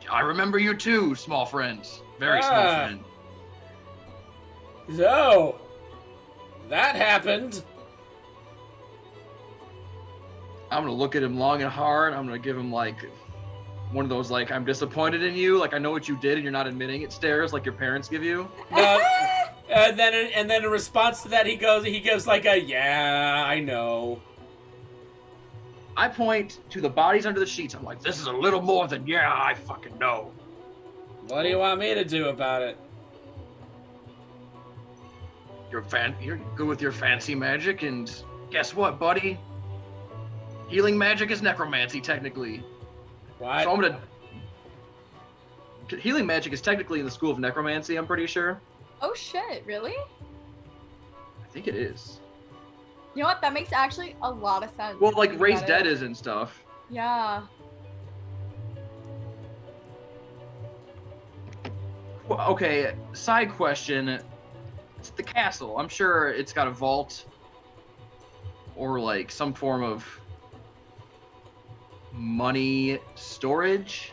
[SPEAKER 9] I remember you too, small friend. Very small friend.
[SPEAKER 2] So, that happened.
[SPEAKER 9] I'm gonna look at him long and hard. I'm gonna give him like one of those like I'm disappointed in you, like I know what you did and you're not admitting it stares like your parents give you.
[SPEAKER 2] And then in response to that, he gives like a yeah, I know.
[SPEAKER 9] I point to the bodies under the sheets. I'm like, this is a little more than yeah, I fucking know.
[SPEAKER 2] What do you want me to do about it?
[SPEAKER 9] You're good with your fancy magic, and guess what, buddy? Healing magic is necromancy, technically.
[SPEAKER 2] What?
[SPEAKER 9] So I'm gonna... Healing magic is technically in the school of necromancy, I'm pretty sure.
[SPEAKER 1] Oh shit, really?
[SPEAKER 9] I think it is.
[SPEAKER 1] You know what? That makes actually a lot of sense.
[SPEAKER 9] Well, like,
[SPEAKER 1] Think
[SPEAKER 9] Raise
[SPEAKER 1] about
[SPEAKER 9] Dead
[SPEAKER 1] it.
[SPEAKER 9] is and stuff.
[SPEAKER 1] Yeah.
[SPEAKER 9] Well, okay, side question. It's the castle. I'm sure it's got a vault or like some form of money storage.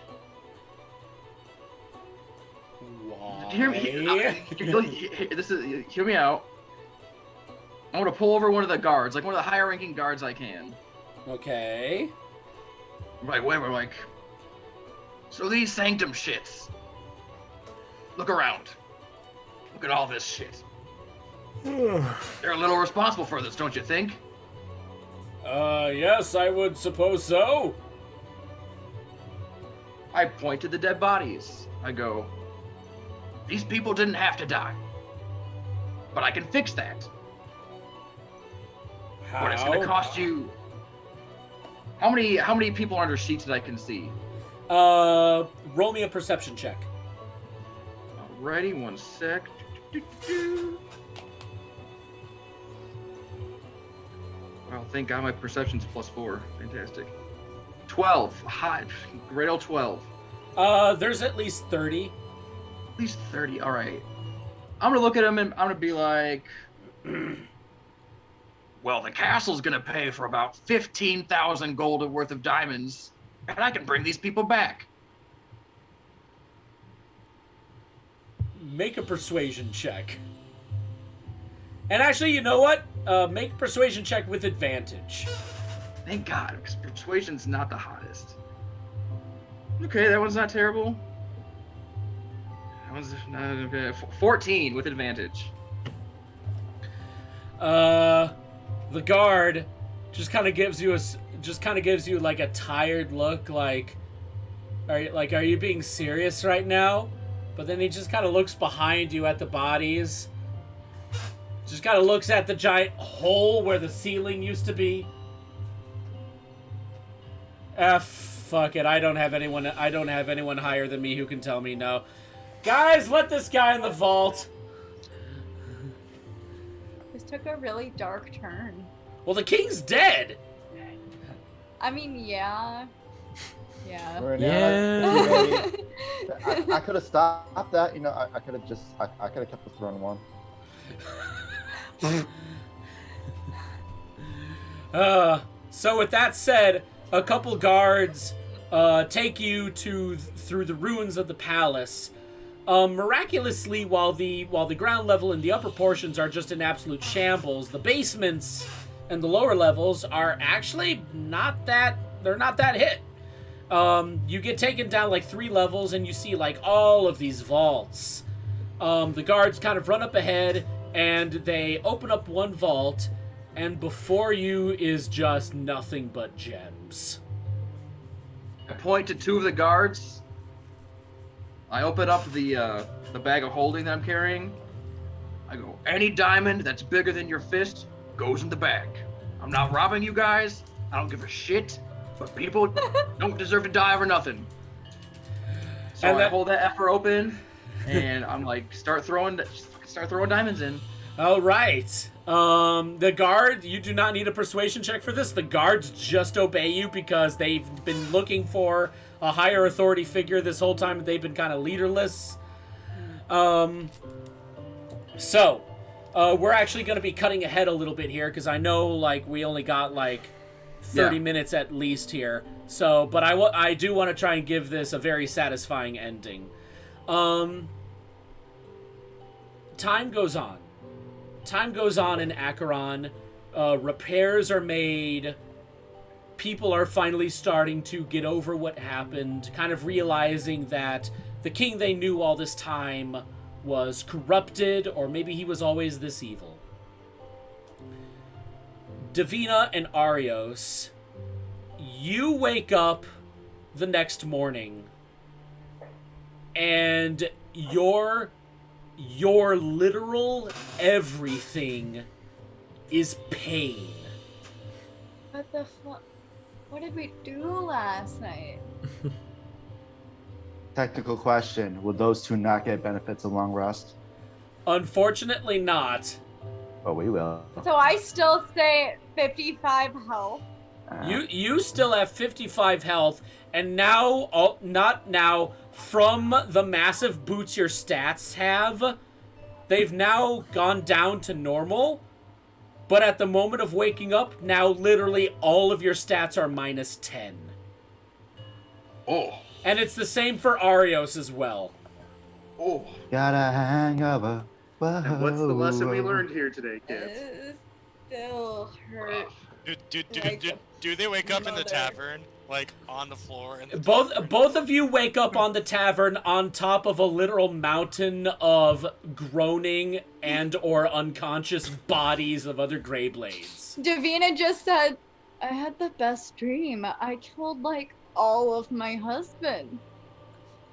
[SPEAKER 2] Why?
[SPEAKER 9] Hear me. Hear me out. I'm gonna pull over one of the guards, like one of the higher ranking guards I can.
[SPEAKER 2] Okay.
[SPEAKER 9] Right, we're like, so these Sanctum shits. Look around. Look at all this shit. They're a little responsible for this, don't you think?
[SPEAKER 2] Yes, I would suppose so.
[SPEAKER 9] I point to the dead bodies. I go, these people didn't have to die. But I can fix that.
[SPEAKER 2] How?
[SPEAKER 9] What it's gonna cost you. How many people are under sheets that I can see?
[SPEAKER 2] Roll me a perception check.
[SPEAKER 9] Alrighty, one sec. Well, thank God my perception's +4. Fantastic. 12. Hot. Great old 12.
[SPEAKER 2] There's at least 30.
[SPEAKER 9] At least 30. Alright. I'm gonna look at him and I'm gonna be like, well, the castle's gonna pay for about 15,000 gold worth of diamonds, and I can bring these people back.
[SPEAKER 2] Make a persuasion check. And actually, you know what? Make a persuasion check with advantage.
[SPEAKER 9] Thank God, because persuasion's not the hottest. Okay, that one's not terrible. That one's not okay. 14 with advantage.
[SPEAKER 2] The guard just kind of gives you just kind of gives you like a tired look, like, are you being serious right now? But then he just kind of looks behind you at the bodies. Just kind of looks at the giant hole where the ceiling used to be. Fuck it. I don't have anyone higher than me who can tell me no. Guys, let this guy in the vault.
[SPEAKER 1] This took a really dark turn.
[SPEAKER 2] Well, the king's dead.
[SPEAKER 1] I mean, yeah.
[SPEAKER 5] Yeah. I could have stopped that. You know, I could have kept the throne one.
[SPEAKER 2] So with that said, a couple guards take you through the ruins of the palace. Miraculously, while the ground level and the upper portions are just in absolute shambles, the basements and the lower levels are actually not that hit. You get taken down like 3 levels and you see like all of these vaults. The guards kind of run up ahead and they open up one vault, and before you is just nothing but gems.
[SPEAKER 9] I point to 2 of the guards. I open up the bag of holding that I'm carrying. I go, any diamond that's bigger than your fist goes in the bag. I'm not robbing you guys. I don't give a shit. But people don't deserve to die over nothing. So I hold that effer open, and I'm like, start throwing diamonds in.
[SPEAKER 2] All right. The guard, you do not need a persuasion check for this. The guards just obey you because they've been looking for a higher authority figure this whole time. They've been kind of leaderless. So, we're actually going to be cutting ahead a little bit here because I know, like, we only got, like, 30 minutes at least here. So, but I do want to try and give this a very satisfying ending. Time goes on. Time goes on in Acheron. Repairs are made. People are finally starting to get over what happened, kind of realizing that the king they knew all this time was corrupted, or maybe he was always this evil. Davina and Arios, you wake up the next morning, and your literal everything is pain.
[SPEAKER 1] What the fuck? What did we do last night?
[SPEAKER 5] Technical question: will those 2 not get benefits of long rest?
[SPEAKER 2] Unfortunately not.
[SPEAKER 5] But we will.
[SPEAKER 1] So I still stay at 55 health.
[SPEAKER 2] You still have 55 health, and now, not now, from the massive boots your stats have, they've now gone down to normal, but at the moment of waking up, now literally all of your stats are minus 10.
[SPEAKER 9] Oh.
[SPEAKER 2] And it's the same for Arios as well.
[SPEAKER 9] Oh.
[SPEAKER 5] Got a hangover. Whoa.
[SPEAKER 7] And what's the lesson we learned here today, kids?
[SPEAKER 1] It still hurt.
[SPEAKER 6] Do they wake up in the tavern, like on the floor? And
[SPEAKER 2] Both of you wake up on the tavern on top of a literal mountain of groaning and or unconscious bodies of other Greyblades.
[SPEAKER 1] Davina just said, I had the best dream. I killed like all of my husband.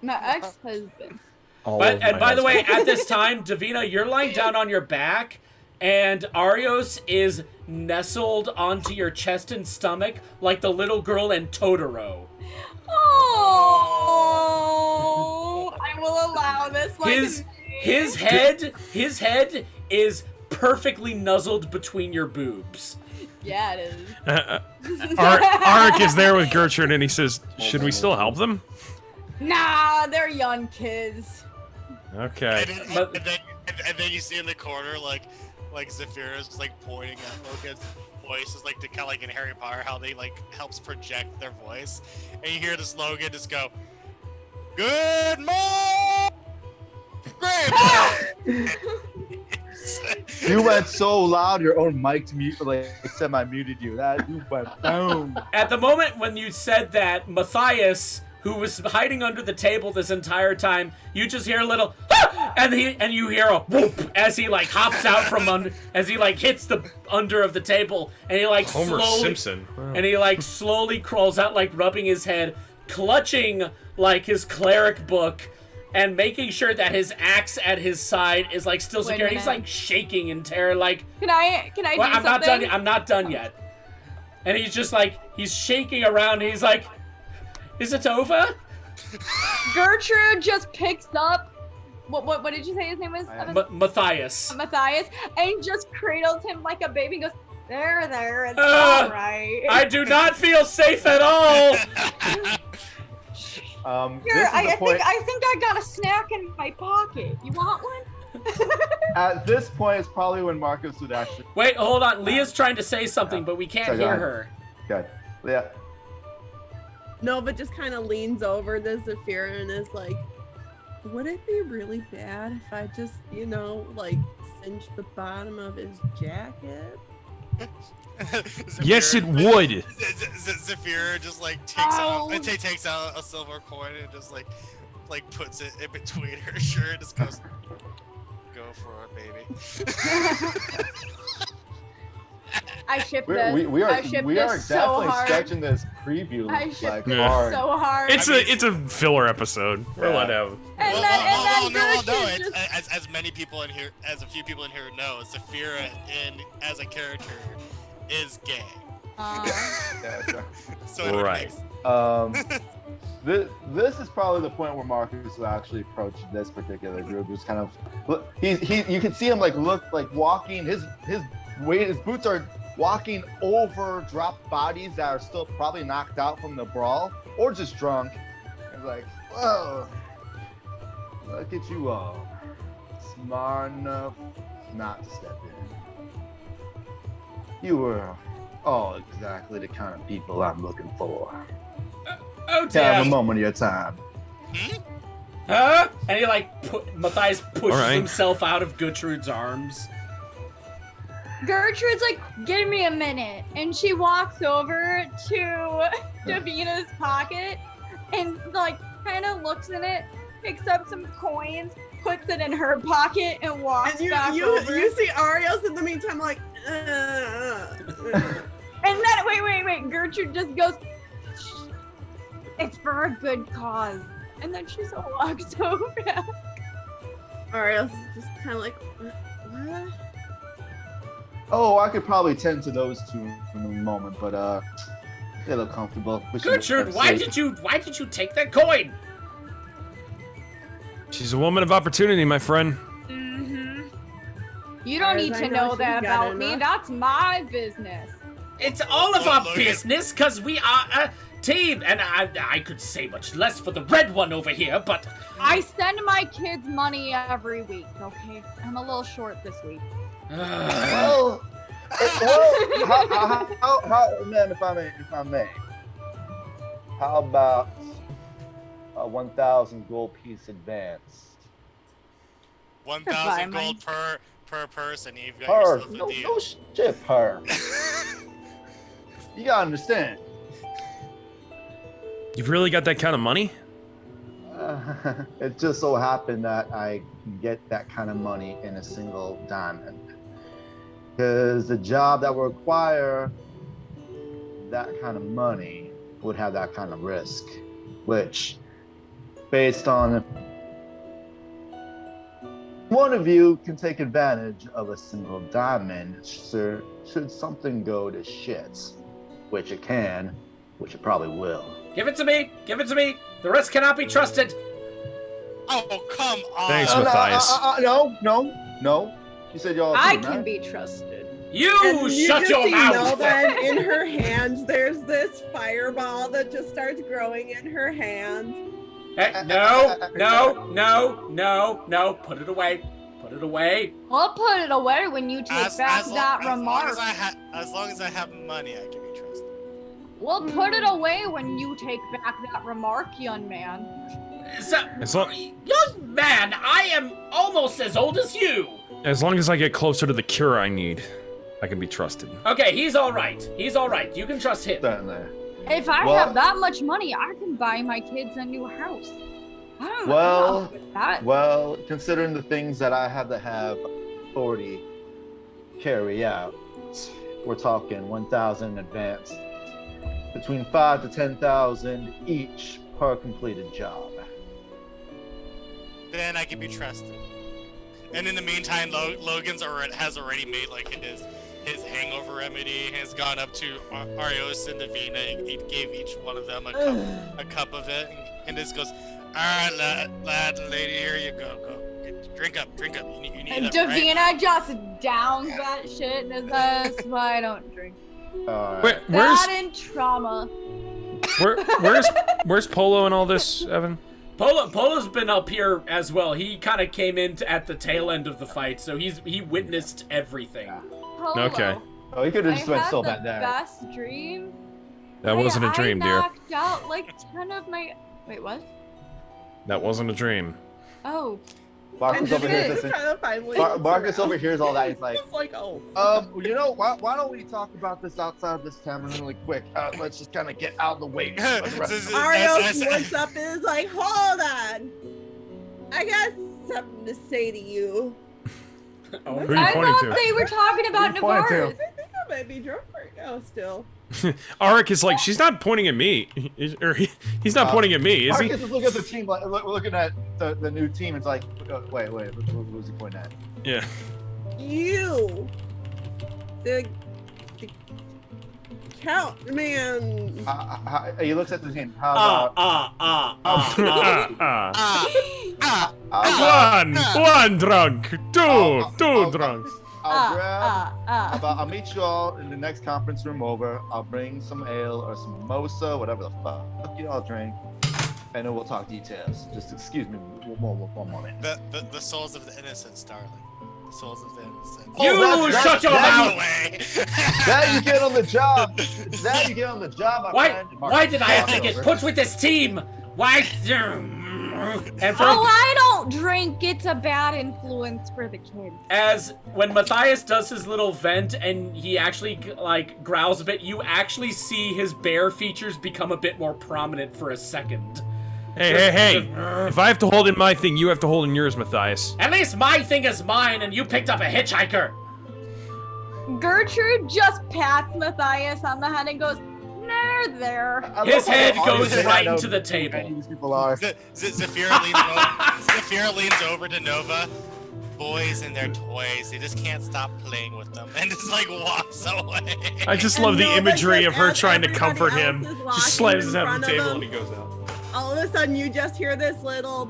[SPEAKER 1] My ex-husband.
[SPEAKER 2] By the way, at this time, Davina, you're lying down on your back, and Arios is nestled onto your chest and stomach like the little girl in Totoro.
[SPEAKER 1] Oh, I will allow this. Like
[SPEAKER 2] his head is perfectly nuzzled between your boobs.
[SPEAKER 1] Yeah, it is.
[SPEAKER 3] Arik is there with Gertrude, and he says, "Should we still help them?"
[SPEAKER 1] Nah, they're young kids.
[SPEAKER 3] Okay.
[SPEAKER 6] And then you see in the corner, like Zephyrus is like pointing at Logan's voices, like to kind of like in Harry Potter, how they like helps project their voice, and you hear this Logan just go, "Good morning, Grandpa."
[SPEAKER 5] You went so loud, your own mic mute, like semi-muted you. That you went boom.
[SPEAKER 2] At the moment when you said that, Matthias, who was hiding under the table this entire time, you just hear a little, ah! and you hear a whoop as he like hops out from under, as he like hits the under of the table, and he like
[SPEAKER 3] Homer
[SPEAKER 2] slowly,
[SPEAKER 3] Simpson. Wow.
[SPEAKER 2] and he like slowly crawls out, like rubbing his head, clutching like his cleric book, and making sure that his axe at his side is like still
[SPEAKER 1] Wait a
[SPEAKER 2] secure. He's
[SPEAKER 1] minute.
[SPEAKER 2] like shaking in terror, like,
[SPEAKER 1] Can I
[SPEAKER 2] well,
[SPEAKER 1] do
[SPEAKER 2] I'm not
[SPEAKER 1] something?
[SPEAKER 2] done. I'm not done yet. And he's just like, he's shaking around. And he's like, "Is it over?"
[SPEAKER 1] Gertrude just picks up. What did you say his name was?
[SPEAKER 2] Matthias.
[SPEAKER 1] Matthias, and just cradles him like a baby. And goes, there, it's
[SPEAKER 2] Uh,
[SPEAKER 1] all right.
[SPEAKER 2] I do not feel safe at all.
[SPEAKER 1] Here,
[SPEAKER 5] This is the point.
[SPEAKER 1] I think I got a snack in my pocket. You want one?
[SPEAKER 5] At this point, it's probably when Marcus would actually.
[SPEAKER 2] Wait, hold on. Leah's trying to say something, but we can't
[SPEAKER 5] Sorry, go
[SPEAKER 2] hear
[SPEAKER 5] ahead.
[SPEAKER 2] her.
[SPEAKER 5] Good. Yeah.
[SPEAKER 4] Nova just kind of leans over to Zafira and is like, would it be really bad if I just, like cinch the bottom of his jacket?
[SPEAKER 3] Yes, it would.
[SPEAKER 6] Zafira just like takes out a silver coin and just like puts it in between her shirt and just goes, "Go for it, baby."
[SPEAKER 1] I ship
[SPEAKER 5] We
[SPEAKER 1] this.
[SPEAKER 5] are
[SPEAKER 1] I ship
[SPEAKER 5] we
[SPEAKER 1] this
[SPEAKER 5] are
[SPEAKER 1] so
[SPEAKER 5] definitely
[SPEAKER 1] hard.
[SPEAKER 5] stretching this preview
[SPEAKER 1] I ship
[SPEAKER 5] like
[SPEAKER 1] this
[SPEAKER 3] Yeah.
[SPEAKER 5] hard.
[SPEAKER 1] so hard.
[SPEAKER 3] It's a filler episode. We'll let him.
[SPEAKER 1] and
[SPEAKER 6] Well,
[SPEAKER 1] then
[SPEAKER 6] no,
[SPEAKER 1] Gertrude
[SPEAKER 6] it's, as many people in here, as a few people in here know, Zafira as a character is gay.
[SPEAKER 5] Yeah, sure.
[SPEAKER 6] So it would
[SPEAKER 3] Right.
[SPEAKER 6] make-
[SPEAKER 5] This is probably the point where Marcus will actually approach this particular group. Just kind of, you can see him like walking. His boots are walking over dropped bodies that are still probably knocked out from the brawl or just drunk. It's like, whoa, look at you all, smart enough not to step in. You were all exactly the kind of people I'm looking for.
[SPEAKER 2] Oh
[SPEAKER 5] Have a
[SPEAKER 2] damn!
[SPEAKER 5] moment of your time.
[SPEAKER 2] Huh? And he like Matthias pushes
[SPEAKER 3] Alright.
[SPEAKER 2] himself out of Gertrude's arms.
[SPEAKER 1] Gertrude's like, give me a minute. And she walks over to Davina's pocket and like kind of looks in it, picks up some coins, puts it in her pocket, and walks
[SPEAKER 4] And
[SPEAKER 1] back
[SPEAKER 4] you
[SPEAKER 1] over.
[SPEAKER 4] see Arios in the meantime like,
[SPEAKER 1] And then wait. Gertrude just goes, "Shh, it's for a good cause." And then she just walks over.
[SPEAKER 4] Arios is just kind of like, what?
[SPEAKER 5] Oh, I could probably tend to those two in a moment, but they look comfortable.
[SPEAKER 2] Gertrude, why did you take that coin?
[SPEAKER 3] She's a woman of opportunity, my friend.
[SPEAKER 1] You don't
[SPEAKER 4] As
[SPEAKER 1] need
[SPEAKER 4] I
[SPEAKER 1] to
[SPEAKER 4] know,
[SPEAKER 1] know
[SPEAKER 4] she's
[SPEAKER 1] that
[SPEAKER 4] got
[SPEAKER 1] about me.
[SPEAKER 4] enough.
[SPEAKER 1] That's my business.
[SPEAKER 2] It's all of
[SPEAKER 6] Look,
[SPEAKER 2] our
[SPEAKER 6] look at-
[SPEAKER 2] business, cause we are a team, and I could say much less for the red one over here, but
[SPEAKER 1] I send my kids money every week, okay? I'm a little short this week.
[SPEAKER 5] Well, how, man, if I may, how about a 1,000 gold piece advance?
[SPEAKER 6] 1,000
[SPEAKER 1] Goodbye,
[SPEAKER 6] gold per person. You've got
[SPEAKER 5] Per,
[SPEAKER 6] yourself a
[SPEAKER 5] no
[SPEAKER 6] deal.
[SPEAKER 5] shit, per. You gotta understand.
[SPEAKER 3] You've really got that kind of money?
[SPEAKER 5] It just so happened that I can get that kind of money in a single diamond. Because the job that would require that kind of money would have that kind of risk, which, based on one of you can take advantage of a single diamond, sir, should something go to shit, which it can, which it probably will.
[SPEAKER 2] give it to me. Give it to me. The rest cannot be trusted.
[SPEAKER 6] Oh, come on.
[SPEAKER 3] Thanks, Matthias.
[SPEAKER 5] No. You said y'all.
[SPEAKER 1] I
[SPEAKER 5] team,
[SPEAKER 1] can
[SPEAKER 5] right?
[SPEAKER 1] be trusted.
[SPEAKER 2] You
[SPEAKER 4] And you
[SPEAKER 2] shut
[SPEAKER 4] just
[SPEAKER 2] your
[SPEAKER 4] see
[SPEAKER 2] mouth.
[SPEAKER 4] Nova, and in her hands, there's this fireball that just starts growing in her hand.
[SPEAKER 2] No. Put it away. Put it away.
[SPEAKER 1] I'll put it away when you take back that remark.
[SPEAKER 6] As long as I have money, I can be trusted.
[SPEAKER 1] We'll put it away when you take back that remark, young man.
[SPEAKER 2] So, young man, I am almost as old as you.
[SPEAKER 3] As long as I get closer to the cure I need, I can be trusted.
[SPEAKER 2] Okay, he's all right. He's all right. You can trust him.
[SPEAKER 5] Certainly.
[SPEAKER 1] If I
[SPEAKER 5] Well-
[SPEAKER 1] have that much money, I can buy my kids a new house. I don't know
[SPEAKER 5] Well,
[SPEAKER 1] with that.
[SPEAKER 5] Well, considering the things that I have to have authority carry out, we're talking 1,000 in advance, between 5 to 10,000 each per completed job.
[SPEAKER 6] Then I can be trusted. And in the meantime, Logan's has already made like his hangover remedy. Has gone up to Arios and Davina. He gave each one of them a cup of it, and just goes, "All right, lad, lady, here you go. Drink up. You need
[SPEAKER 1] And
[SPEAKER 6] that, right?"
[SPEAKER 1] Davina just downs that shit, and that's why I don't drink.
[SPEAKER 3] Wait, where's
[SPEAKER 1] That and trauma.
[SPEAKER 3] where's Polo and all this, Evan?
[SPEAKER 2] Polo's been up here as well. He kind of came in at the tail end of the fight, so he witnessed everything.
[SPEAKER 1] Polo.
[SPEAKER 3] Okay.
[SPEAKER 5] Oh, he could have just
[SPEAKER 1] I
[SPEAKER 5] went
[SPEAKER 1] had
[SPEAKER 5] so
[SPEAKER 1] the
[SPEAKER 5] bad there.
[SPEAKER 1] best dream.
[SPEAKER 3] That wasn't a dream,
[SPEAKER 1] I
[SPEAKER 3] dear.
[SPEAKER 1] knocked out like 10 of my. Wait, what?
[SPEAKER 3] That wasn't a dream.
[SPEAKER 1] Oh.
[SPEAKER 5] Marcus over here
[SPEAKER 4] It's
[SPEAKER 5] says,
[SPEAKER 4] kind of finally.
[SPEAKER 5] Marcus overhears all that. He's like,
[SPEAKER 4] It's like, oh.
[SPEAKER 5] you know, why don't we talk about this outside this tavern really quick? Let's just kind of get out of the way.
[SPEAKER 4] Arios looks up and is like, hold on. I got something to say to you.
[SPEAKER 2] Oh,
[SPEAKER 3] Who are you
[SPEAKER 1] I
[SPEAKER 3] pointing
[SPEAKER 1] thought
[SPEAKER 3] to?
[SPEAKER 1] they were talking about
[SPEAKER 5] Who are you pointing
[SPEAKER 1] Navarre.
[SPEAKER 5] to?
[SPEAKER 4] I think I might be drunk right now still.
[SPEAKER 3] Arik is like, she's not pointing at me. He's not pointing at me, is he?
[SPEAKER 5] Marcus is looking at the team, like, we're looking at the new team. It's like, wait, what was he pointing at?
[SPEAKER 3] Yeah.
[SPEAKER 4] You. The count man.
[SPEAKER 5] He looks at the team. How about?
[SPEAKER 3] One drunk, two drunks.
[SPEAKER 5] I'll meet you all in the next conference room over. I'll bring some ale or some mimosa, whatever the fuck you all drink, and then we'll talk details. Just excuse me one moment.
[SPEAKER 6] The souls of the innocents, darling. The souls of the innocents.
[SPEAKER 2] You shut your mouth!
[SPEAKER 5] That you get on the job. That you get on the job. My friend.
[SPEAKER 2] Why did I have to get put with this team? Why? And for
[SPEAKER 1] I don't drink. It's a bad influence for the kids.
[SPEAKER 2] as when Matthias does his little vent and he actually like growls a bit, you actually see his bear features become a bit more prominent for a second.
[SPEAKER 3] Hey! If I have to hold in my thing, you have to hold in yours, Matthias.
[SPEAKER 2] At least my thing is mine, and you picked up a hitchhiker.
[SPEAKER 1] Gertrude just pats Matthias on the head and goes, there.
[SPEAKER 2] His head goes right into the table.
[SPEAKER 5] These people are.
[SPEAKER 6] Zafira leans over to Nova. Boys and their toys, they just can't stop playing with them, and just like walks away.
[SPEAKER 3] I just
[SPEAKER 4] And
[SPEAKER 3] love the
[SPEAKER 4] Nova
[SPEAKER 3] imagery
[SPEAKER 4] just
[SPEAKER 3] of her
[SPEAKER 4] as
[SPEAKER 3] trying to
[SPEAKER 4] everybody
[SPEAKER 3] comfort
[SPEAKER 4] else
[SPEAKER 3] him.
[SPEAKER 4] is
[SPEAKER 3] She
[SPEAKER 4] walking
[SPEAKER 3] slams his
[SPEAKER 4] in
[SPEAKER 3] head on the
[SPEAKER 4] front of
[SPEAKER 3] table
[SPEAKER 4] him,
[SPEAKER 3] and he goes out.
[SPEAKER 4] all of a sudden you just hear this little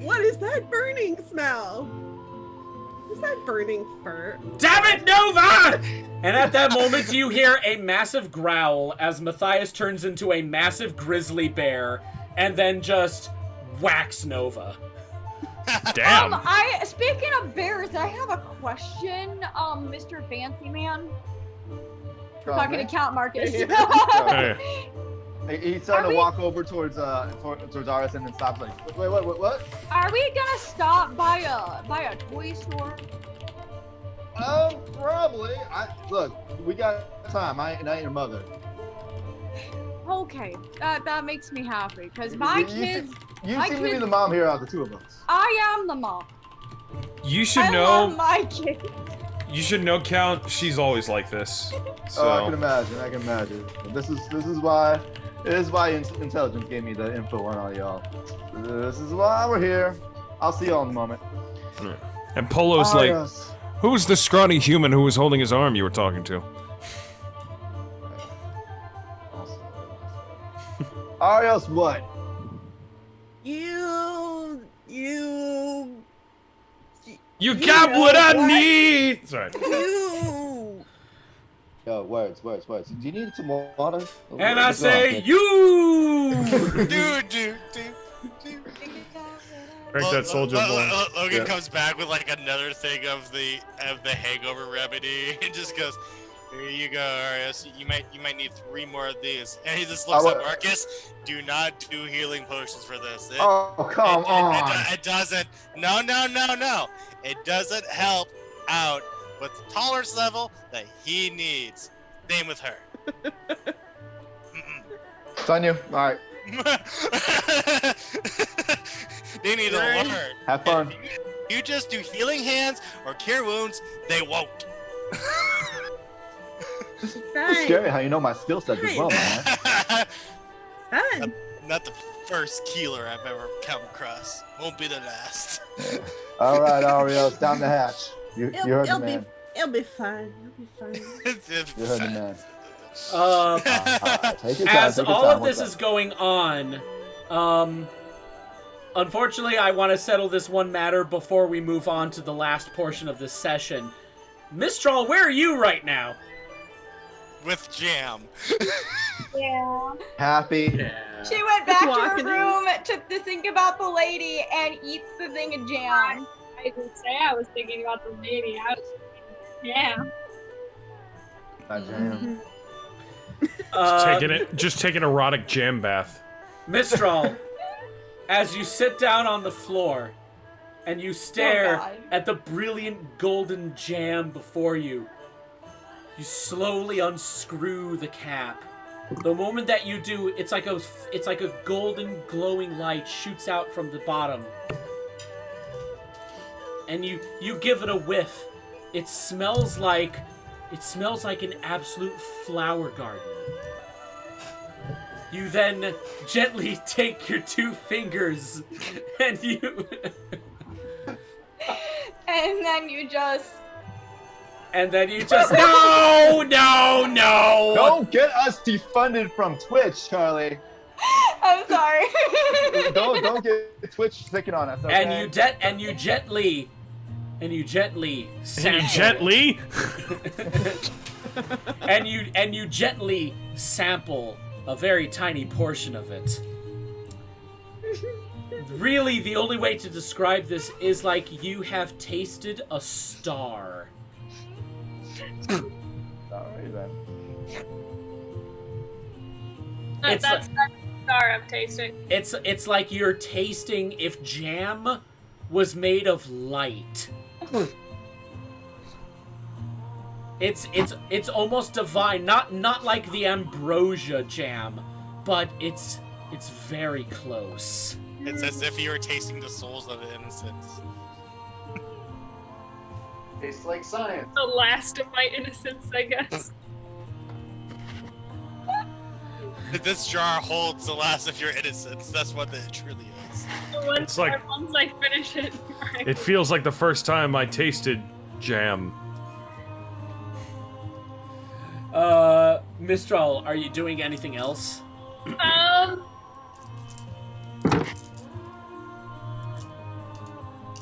[SPEAKER 4] what is that burning smell? Is that burning fur?
[SPEAKER 2] Damn it, Nova! And at that moment, you hear a massive growl as Matthias turns into a massive grizzly bear and then just whacks Nova.
[SPEAKER 3] Damn.
[SPEAKER 1] Speaking of bears, I have a question, Mr. Fancy Man. Talking to Count Marcus.
[SPEAKER 3] Hey.
[SPEAKER 5] He's starting to walk over towards Aris and then stops like, wait, what?
[SPEAKER 1] Are we gonna stop by a toy store?
[SPEAKER 5] Probably. Look, we got time. I ain't your mother.
[SPEAKER 1] Okay, that makes me happy because my kids.
[SPEAKER 5] You
[SPEAKER 1] my
[SPEAKER 5] seem to be
[SPEAKER 1] kids-
[SPEAKER 5] the mom here out of the two of us.
[SPEAKER 1] I am the mom.
[SPEAKER 3] You should
[SPEAKER 1] I
[SPEAKER 3] know.
[SPEAKER 1] love my kids.
[SPEAKER 3] You should know, Count. She's always like this. So.
[SPEAKER 5] Oh, I can imagine. But this is why intelligence gave me the info on all y'all. This is why we're here. I'll see y'all in a moment.
[SPEAKER 3] And Polo's like,
[SPEAKER 5] Arios.
[SPEAKER 3] who's the scrawny human who was holding his arm you were talking to?
[SPEAKER 5] Arios, what?
[SPEAKER 3] You got
[SPEAKER 4] know
[SPEAKER 3] what I
[SPEAKER 4] what?
[SPEAKER 3] need! Sorry.
[SPEAKER 4] You.
[SPEAKER 5] Yo, words. Do you need some water?
[SPEAKER 2] And I say, you!
[SPEAKER 6] Dude.
[SPEAKER 3] Break that soldier boy.
[SPEAKER 6] Logan
[SPEAKER 5] Yeah.
[SPEAKER 6] comes back with like another thing of the hangover remedy and just goes, "Here you go, Arias. You might need 3 more of these." And he just looks at Marcus. Do not do healing potions for this.
[SPEAKER 5] Come on.
[SPEAKER 6] It doesn't. No. It doesn't help out with the tolerance level that he needs. Same with her.
[SPEAKER 5] It's on you. All right.
[SPEAKER 6] They need to learn.
[SPEAKER 5] Have fun.
[SPEAKER 6] If you just do healing hands or cure wounds, they won't.
[SPEAKER 5] It's scary how you know my skill set as well, man.
[SPEAKER 4] Fun.
[SPEAKER 6] Not the first keeler I've ever come across. Won't be the last.
[SPEAKER 5] All right, Ario, it's down the hatch. You heard the man.
[SPEAKER 4] It'll be fine. It'll be fine.
[SPEAKER 5] You heard the man. Take your time,
[SPEAKER 2] As
[SPEAKER 5] take your
[SPEAKER 2] all
[SPEAKER 5] time.
[SPEAKER 2] of this is going on, unfortunately, I want to settle this one matter before we move on to the last portion of this session. Mistral, where are you right now?
[SPEAKER 6] With Jam.
[SPEAKER 1] Yeah.
[SPEAKER 5] Happy.
[SPEAKER 1] She went back to her
[SPEAKER 4] walking in.
[SPEAKER 1] room to think about the lady and eats the thing of jam.
[SPEAKER 10] I didn't say I was thinking about the lady. I was thinking, yeah.
[SPEAKER 5] Jam.
[SPEAKER 3] Just take an erotic jam bath.
[SPEAKER 2] Mistral, as you sit down on the floor and you stare
[SPEAKER 1] God.
[SPEAKER 2] at the brilliant golden jam before you, you slowly unscrew the cap. The moment that you do, it's like a golden glowing light shoots out from the bottom. And you give it a whiff. It smells like an absolute flower garden. You then gently take your two fingers and you
[SPEAKER 1] And then you just
[SPEAKER 2] no.
[SPEAKER 5] Don't get us defunded from Twitch, Charlie.
[SPEAKER 1] I'm sorry.
[SPEAKER 5] don't get Twitch sticking on us. Okay?
[SPEAKER 2] And you gently sample. and you gently sample a very tiny portion of it. Really, the only way to describe this is like you have tasted a star.
[SPEAKER 5] Sorry, then.
[SPEAKER 2] It's
[SPEAKER 10] That's the star I'm tasting.
[SPEAKER 2] It's like you're tasting if jam was made of light. It's almost divine, not like the ambrosia jam, but it's very close.
[SPEAKER 6] It's as if you were tasting the souls of innocence.
[SPEAKER 9] Tastes like science.
[SPEAKER 10] The last of my innocence, I guess.
[SPEAKER 6] This jar holds the last of your innocence. That's what it truly is.
[SPEAKER 10] Once I finish it.
[SPEAKER 3] It feels like the first time I tasted jam.
[SPEAKER 2] Mistral, are you doing anything else?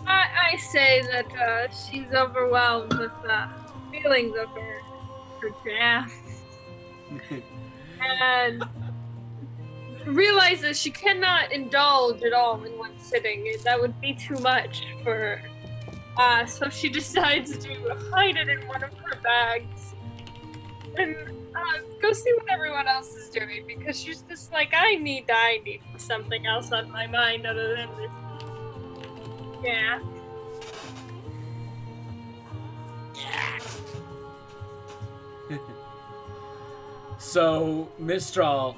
[SPEAKER 10] I say that she's overwhelmed with feelings of her jam. And realizes she cannot indulge at all in one sitting. That would be too much for her. So she decides to hide it in one of her bags and go see what everyone else is doing, because she's just like, I need something else on my mind other than this. Yeah.
[SPEAKER 2] So, Mistral,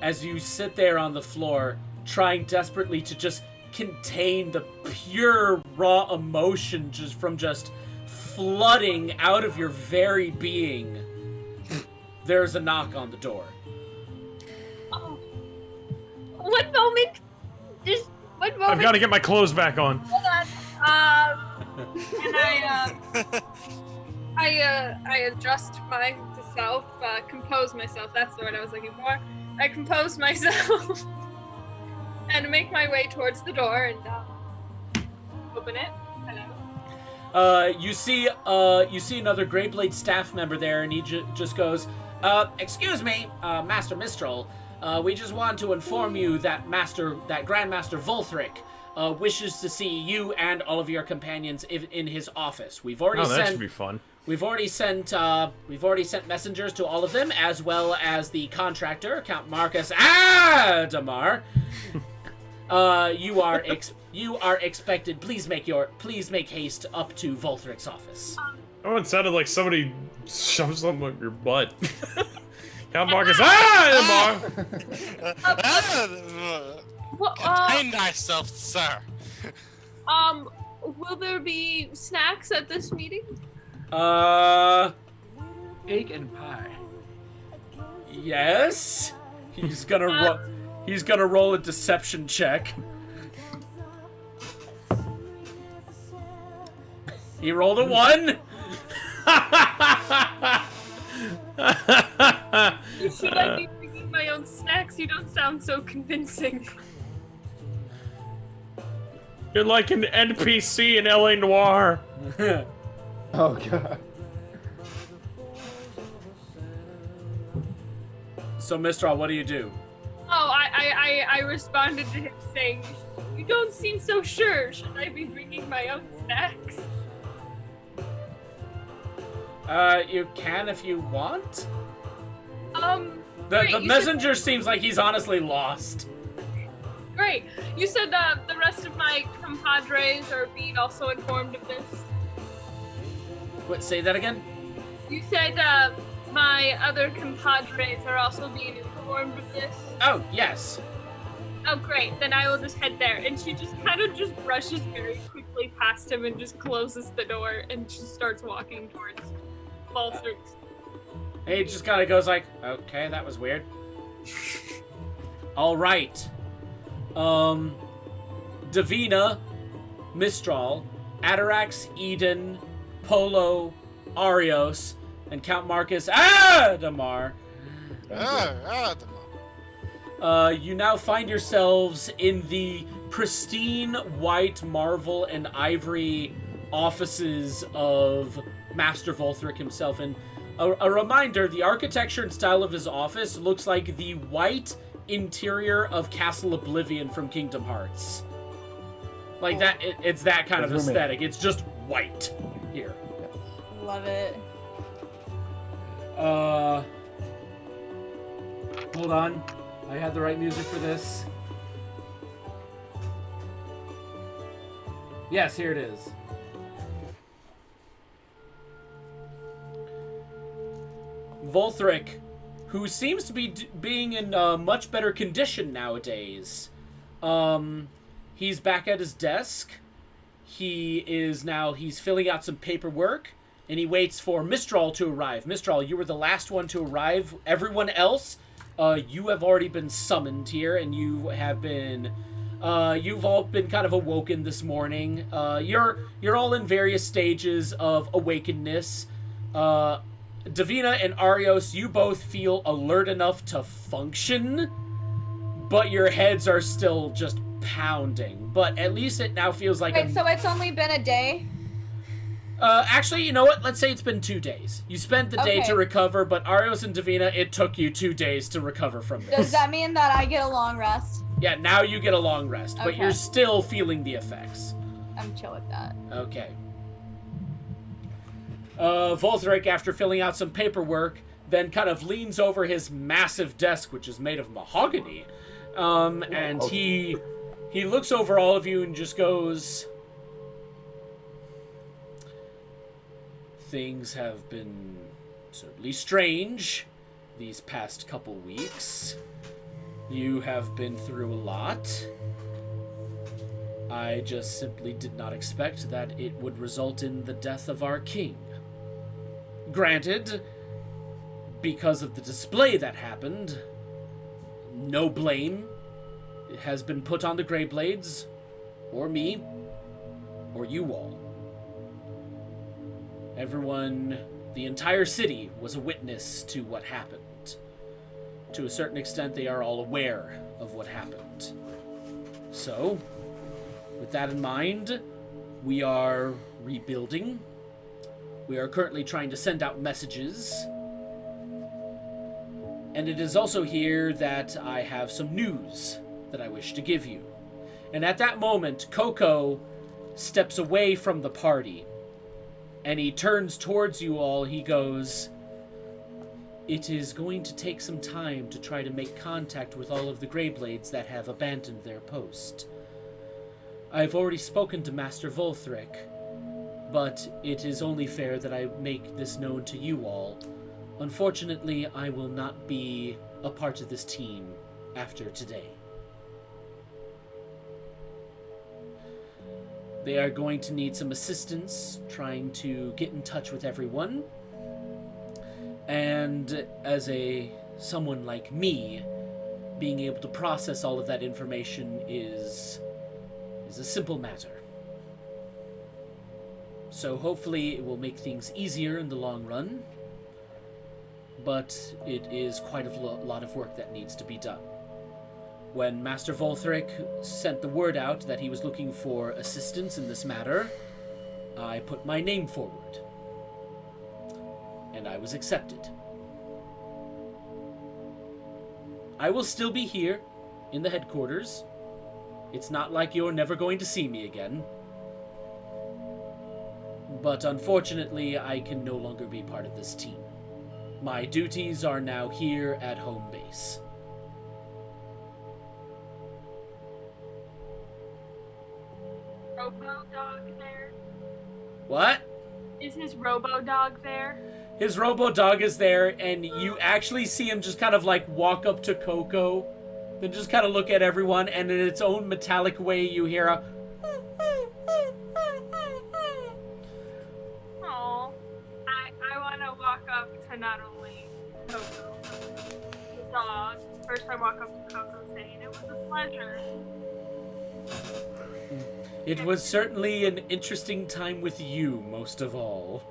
[SPEAKER 2] as you sit there on the floor, trying desperately to just contain the pure raw emotion just flooding out of your very being, there's a knock on the door.
[SPEAKER 10] Oh. One moment. Just one moment.
[SPEAKER 3] I've got to get my clothes back on.
[SPEAKER 10] Hold on. And I adjust myself, compose myself. That's the word I was looking for. I compose myself and make my way towards the door and open it. Hello.
[SPEAKER 2] You see another Greyblade staff member there, and he just goes, excuse me, Master Mistral. We just want to inform you that Grandmaster Volthric wishes to see you and all of your companions in his office. We've already
[SPEAKER 3] that should be fun.
[SPEAKER 2] We've already sent messengers to all of them, as well as the contractor, Count Marcus Adamar. You are expected. Please make haste up to Volthric's office.
[SPEAKER 3] Oh, it sounded like somebody shoved something up your butt. Count Marcus. Ah!
[SPEAKER 6] Contain thyself, sir.
[SPEAKER 10] Will there be snacks at this meeting?
[SPEAKER 9] Cake and pie.
[SPEAKER 2] Yes. He's gonna roll a deception check. He rolled a 1.
[SPEAKER 10] Should I be bringing my own snacks? You don't sound so convincing.
[SPEAKER 3] You're like an NPC in LA Noire.
[SPEAKER 5] Oh god.
[SPEAKER 2] So, Mistral, what do you do?
[SPEAKER 10] Oh, I responded to him saying, "You don't seem so sure. Should I be bringing my own snacks?"
[SPEAKER 2] You can if you want.
[SPEAKER 10] Great,
[SPEAKER 2] The
[SPEAKER 10] you
[SPEAKER 2] messenger seems like he's honestly lost.
[SPEAKER 10] Great. You said the rest of my compadres are being also informed of this.
[SPEAKER 2] Wait, say that again?
[SPEAKER 10] You said my other compadres are also being informed of this.
[SPEAKER 2] Oh, yes.
[SPEAKER 10] Oh, great. Then I will just head there. And she just kind of just brushes very quickly past him and just closes the door and just starts walking towards Balthrick's.
[SPEAKER 2] He just kind of goes like, okay, that was weird. All right. Davina, Mistral, Atarax, Eden, Polo, Arios, and Count Marcus Adamar. You now find yourselves in the pristine white marble and ivory offices of Master Volthric himself. And a reminder, the architecture and style of his office looks like the white interior of Castle Oblivion from Kingdom Hearts. Like that, it's that kind of aesthetic. It's just white here.
[SPEAKER 1] Love it.
[SPEAKER 2] Hold on. I had the right music for this. Yes, here it is. Volthric, who seems to be being in much better condition nowadays. He's back at his desk. He's filling out some paperwork, and he waits for Mistral to arrive. Mistral, you were the last one to arrive. Everyone else, you have already been summoned here, and you have been, you've all been kind of awoken this morning. You're all in various stages of awakeness. Davina and Arios, you both feel alert enough to function, but your heads are still just pounding. But at least it now feels like
[SPEAKER 1] Wait, so it's only been a day?
[SPEAKER 2] Actually, you know what? Let's say it's been 2 days. You spent the day to recover, but Arios and Davina, it took you 2 days to recover from this.
[SPEAKER 1] Does that mean that I get a long rest?
[SPEAKER 2] Yeah, now you get a long rest, but
[SPEAKER 1] Okay.
[SPEAKER 2] you're still feeling the effects.
[SPEAKER 1] I'm chill with that.
[SPEAKER 2] Okay. Volthric, after filling out some paperwork, then kind of leans over his massive desk, which is made of mahogany, and he looks over all of you and just goes, "Things have been certainly strange these past couple weeks. You have been through a lot. I just simply did not expect that it would result in the death of our king. Granted, because of the display that happened, no blame has been put on the Greyblades, or me, or you all. Everyone, the entire city was a witness to what happened. To a certain extent, they are all aware of what happened. So, with that in mind, we are rebuilding. We are currently trying to send out messages. And it is also here that I have some news that I wish to give you." And at that moment, Coco steps away from the party. And he turns towards you all. He goes, "It is going to take some time to try to make contact with all of the Greyblades that have abandoned their post. I've already spoken to Master Volthric, but it is only fair that I make this known to you all. Unfortunately, I will not be a part of this team after today. They are going to need some assistance trying to get in touch with everyone. And as someone like me, being able to process all of that information is a simple matter. So hopefully it will make things easier in the long run, but it is quite a lot of work that needs to be done. When Master Volthric sent the word out that he was looking for assistance in this matter, I put my name forward, and I was accepted. I will still be here in the headquarters. It's not like you're never going to see me again. But unfortunately, I can no longer be part of this team. My duties are now here at home base.
[SPEAKER 10] Robo-dog there?
[SPEAKER 2] What?
[SPEAKER 10] Is his robo-dog there?
[SPEAKER 2] His robo-dog is there, and you actually see him just kind of like walk up to Coco, then just kind of look at everyone, and in its own metallic way, you hear a...
[SPEAKER 10] Aw. I want to walk up to not only Coco, but the dog. First I walk up to Coco saying, "It was a pleasure."
[SPEAKER 2] It was certainly an interesting time with you, most of all.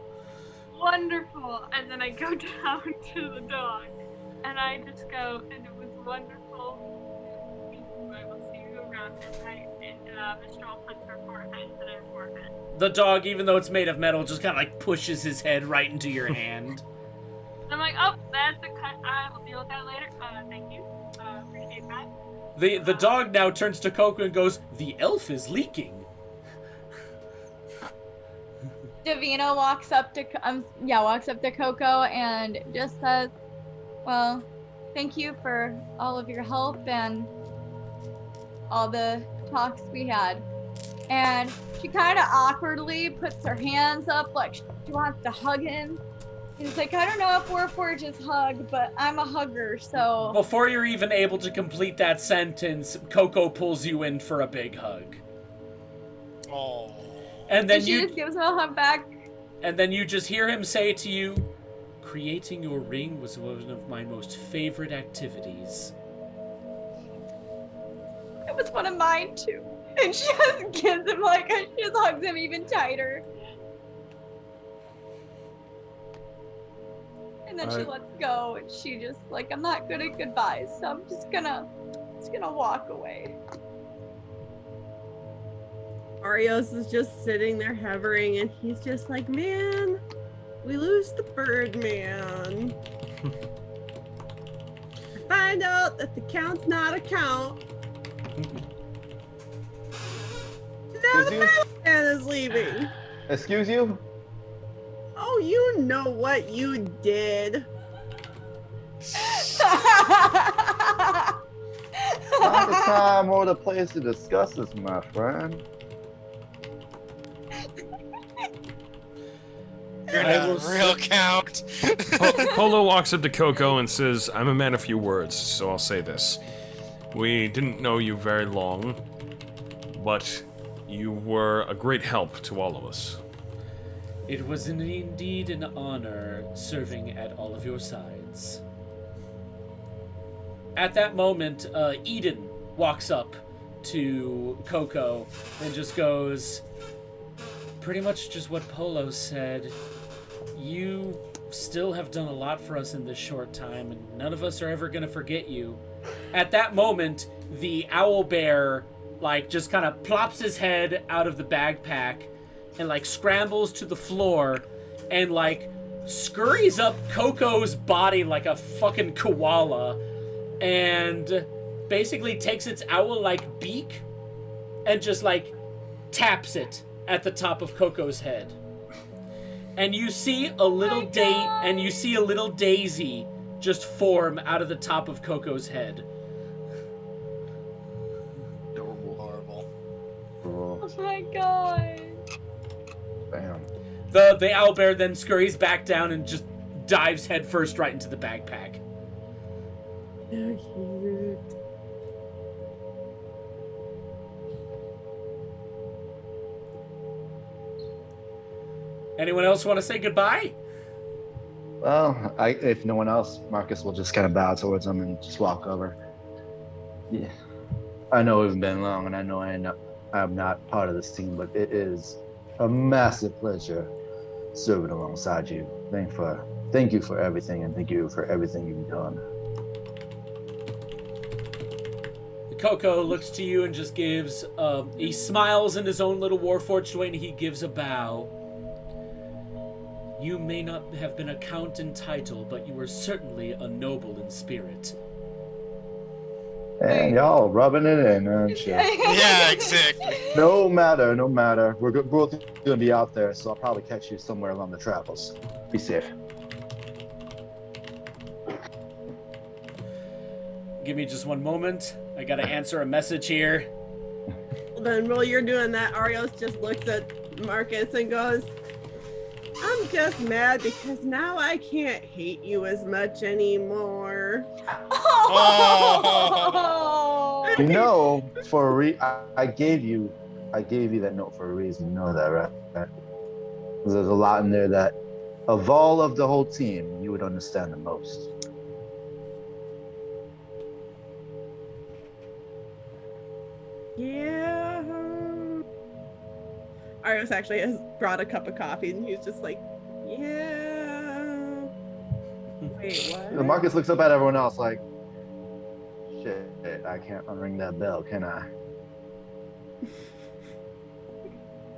[SPEAKER 10] Wonderful. And then I go down to the dog, and I just go, "And it was wonderful. I will see you around midnight." And Mistral puts her forehead to their forehead.
[SPEAKER 2] The dog, even though it's made of metal, just kind of like pushes his head right into your hand.
[SPEAKER 10] I'm like, "Oh, that's the cut. I will deal with that later. Thank you. Appreciate that."
[SPEAKER 2] The dog now turns to Coco and goes, "The elf is leaking."
[SPEAKER 1] Davina walks up to Coco and just says, "Well, thank you for all of your help and all the talks we had." And she kind of awkwardly puts her hands up like she wants to hug him. And it's like, I don't know if we're for just hug, but I'm a hugger, so...
[SPEAKER 2] Before you're even able to complete that sentence, Coco pulls you in for a big hug.
[SPEAKER 6] Oh.
[SPEAKER 2] And then
[SPEAKER 1] she just gives him a hug back.
[SPEAKER 2] And then you just hear him say to you, "Creating your ring was one of my most favorite activities."
[SPEAKER 1] It was one of mine too. And she just gives him she just hugs him even tighter. And then she lets go, and she just I'm not good at goodbyes, so I'm just gonna walk away.
[SPEAKER 4] Arios is just sitting there hovering, and he's just like, "Man, we lose the bird man." I find out that the count's not a count. Now the bird man is leaving.
[SPEAKER 5] Excuse you?
[SPEAKER 4] Oh, you know what you did.
[SPEAKER 5] Not the time or the place to discuss this, my friend.
[SPEAKER 6] You're not a real count.
[SPEAKER 3] Polo walks up to Coco and says, "I'm a man of few words, so I'll say this. We didn't know you very long, but you were a great help to all of us."
[SPEAKER 2] It was indeed an honor serving at all of your sides. At that moment, Eden walks up to Coco and just goes, "Pretty much just what Polo said. You still have done a lot for us in this short time, and none of us are ever gonna forget you." At that moment, the owl bear, just kind of plops his head out of the backpack and, scrambles to the floor and, scurries up Coco's body like a fucking koala and basically takes its owl-like beak and just, taps it at the top of Coco's head. And you see a little daisy just form out of the top of Coco's head.
[SPEAKER 6] Horrible.
[SPEAKER 5] Oh,
[SPEAKER 1] Oh my god.
[SPEAKER 5] damn.
[SPEAKER 2] The owlbear then scurries back down and just dives headfirst right into the backpack.
[SPEAKER 4] They're cute.
[SPEAKER 2] Anyone else want to say goodbye?
[SPEAKER 5] Well, if no one else, Marcus will just kind of bow towards him and just walk over. Yeah, I know it's been long, and I know I'm not part of this team, but it is a massive pleasure serving alongside you. Thank you for everything, and thank you for everything you've done.
[SPEAKER 2] Coco looks to you and just gives, he smiles in his own little Warforged way and he gives a bow. You may not have been a count in title, but you were certainly a noble in spirit.
[SPEAKER 5] And y'all rubbing it in, aren't you?
[SPEAKER 6] Yeah, exactly.
[SPEAKER 5] No matter. We're both gonna be out there, so I'll probably catch you somewhere along the travels. Be safe.
[SPEAKER 2] Give me just one moment. I gotta answer a message here.
[SPEAKER 4] Well, then while you're doing that, Arios just looks at Marcus and goes, I'm just mad because now I can't hate you as much anymore.
[SPEAKER 1] Oh.
[SPEAKER 5] You know, I gave you that note for a reason. You know that, right? There's a lot in there that, of all of the whole team, you would understand the most.
[SPEAKER 4] Yeah. Arios actually has brought a cup of coffee and he's just like, yeah. Wait, what?
[SPEAKER 5] Marcus looks up at everyone else like, shit, I can't unring that bell, can I?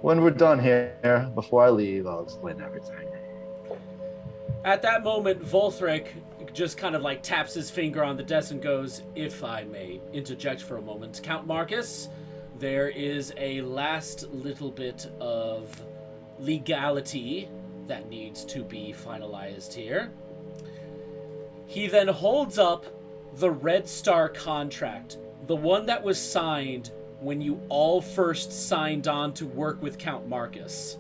[SPEAKER 5] When we're done here, before I leave, I'll explain everything.
[SPEAKER 2] At that moment, Volthric just kind of like taps his finger on the desk and goes, if I may interject for a moment, Count Marcus, there is a last little bit of legality that needs to be finalized here. He then holds up the Red Star contract, the one that was signed when you all first signed on to work with Count Marcus.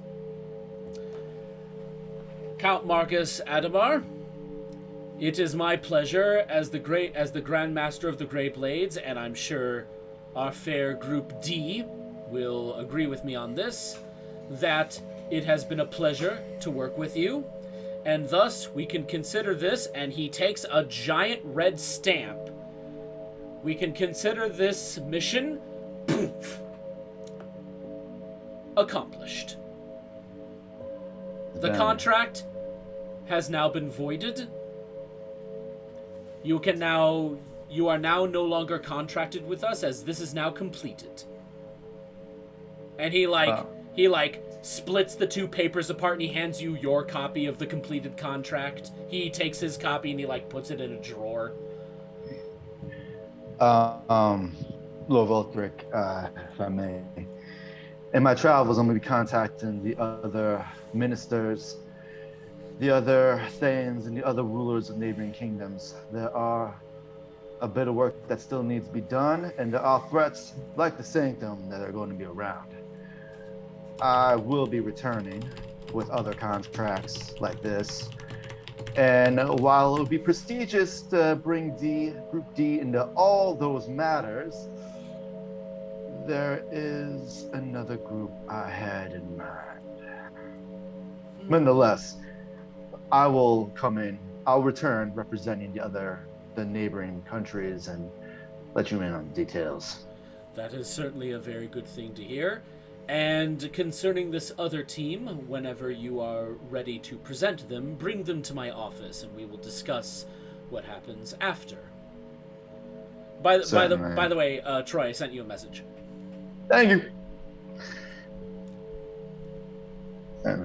[SPEAKER 2] Count Marcus Adamar, it is my pleasure as the Grand Master of the Grey Blades, and I'm sure our fair Group D will agree with me on this, that it has been a pleasure to work with you, and thus we can consider this, and he takes a giant red stamp. We can consider this mission accomplished. The contract has now been voided. You are now no longer contracted with us, as this is now completed. And he splits the two papers apart and he hands you your copy of the completed contract. He takes his copy and he puts it in a drawer.
[SPEAKER 5] Lord Volthric, if I may. In my travels, I'm going to be contacting the other ministers, the other Thanes, and the other rulers of neighboring kingdoms. There are a bit of work that still needs to be done, and there are threats like the Sanctum that are going to be around. I will be returning with other contracts like this. And while it would be prestigious to bring Group D into all those matters, there is another group I had in mind. Nonetheless, I will come in. I'll return representing the neighboring countries and let you in on details.
[SPEAKER 2] That is certainly a very good thing to hear. And concerning this other team, whenever you are ready to present them, bring them to my office and we will discuss what happens after. By the way, Troy, I sent you a message.
[SPEAKER 5] Thank you.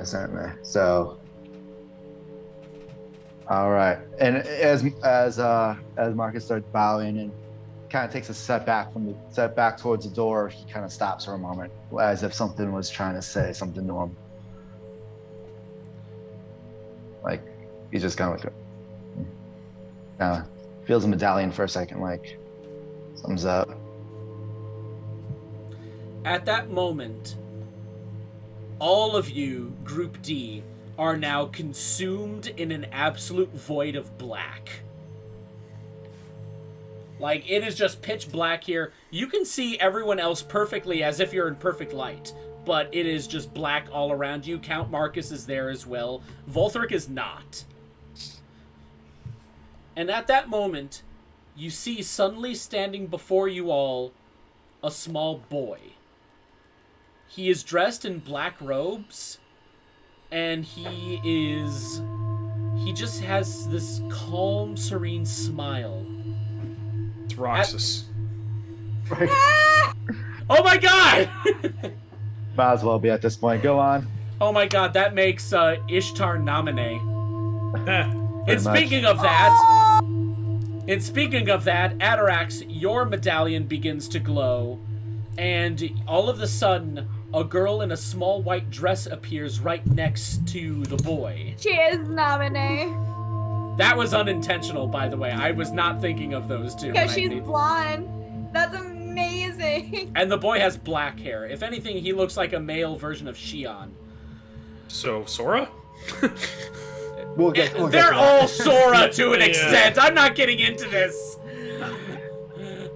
[SPEAKER 5] Certainly. So, all right. And as Marcus starts bowing and kind of takes a step back towards the door, he kind of stops for a moment, as if something was trying to say something to him. Like he's just kind of feels a medallion for a second, like thumbs up.
[SPEAKER 2] At that moment, all of you, Group D, are now consumed in an absolute void of black. Like, it is just pitch black here. You can see everyone else perfectly as if you're in perfect light, but it is just black all around you. Count Marcus is there as well. Volthric is not. And at that moment, you see suddenly standing before you all a small boy. He is dressed in black robes, and he just has this calm, serene smile.
[SPEAKER 3] It's Roxas.
[SPEAKER 2] Oh my god!
[SPEAKER 5] Might as well be at this point. Go on.
[SPEAKER 2] Oh my god, that makes Ishtar Namine. And
[SPEAKER 5] Pretty much.
[SPEAKER 2] speaking of that, Atarax, your medallion begins to glow, and all of a sudden, a girl in a small white dress appears right next to the boy.
[SPEAKER 1] She is Namine.
[SPEAKER 2] That was unintentional, by the way. I was not thinking of those two.
[SPEAKER 1] Because she's blonde. That's amazing.
[SPEAKER 2] And the boy has black hair. If anything, he looks like a male version of Shion.
[SPEAKER 3] So, Sora?
[SPEAKER 5] We'll get
[SPEAKER 2] They're
[SPEAKER 5] to
[SPEAKER 2] all
[SPEAKER 5] that.
[SPEAKER 2] Sora to an
[SPEAKER 3] Yeah.
[SPEAKER 2] extent. I'm not getting into this.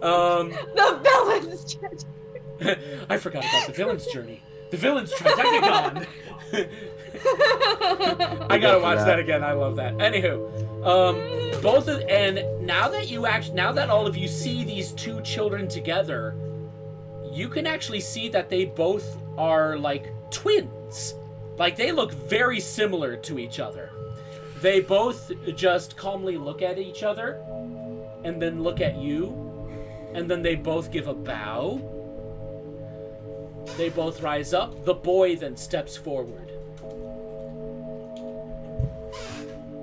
[SPEAKER 1] The villain's judge.
[SPEAKER 2] I forgot about the villain's journey. The villain's Tridecagon. I gotta watch that again. I love that. Anywho, now that all of you see these two children together, you can actually see that they both are like twins. Like, they look very similar to each other. They both just calmly look at each other, and then look at you, and then they both give a bow. They both rise up. The boy then steps forward.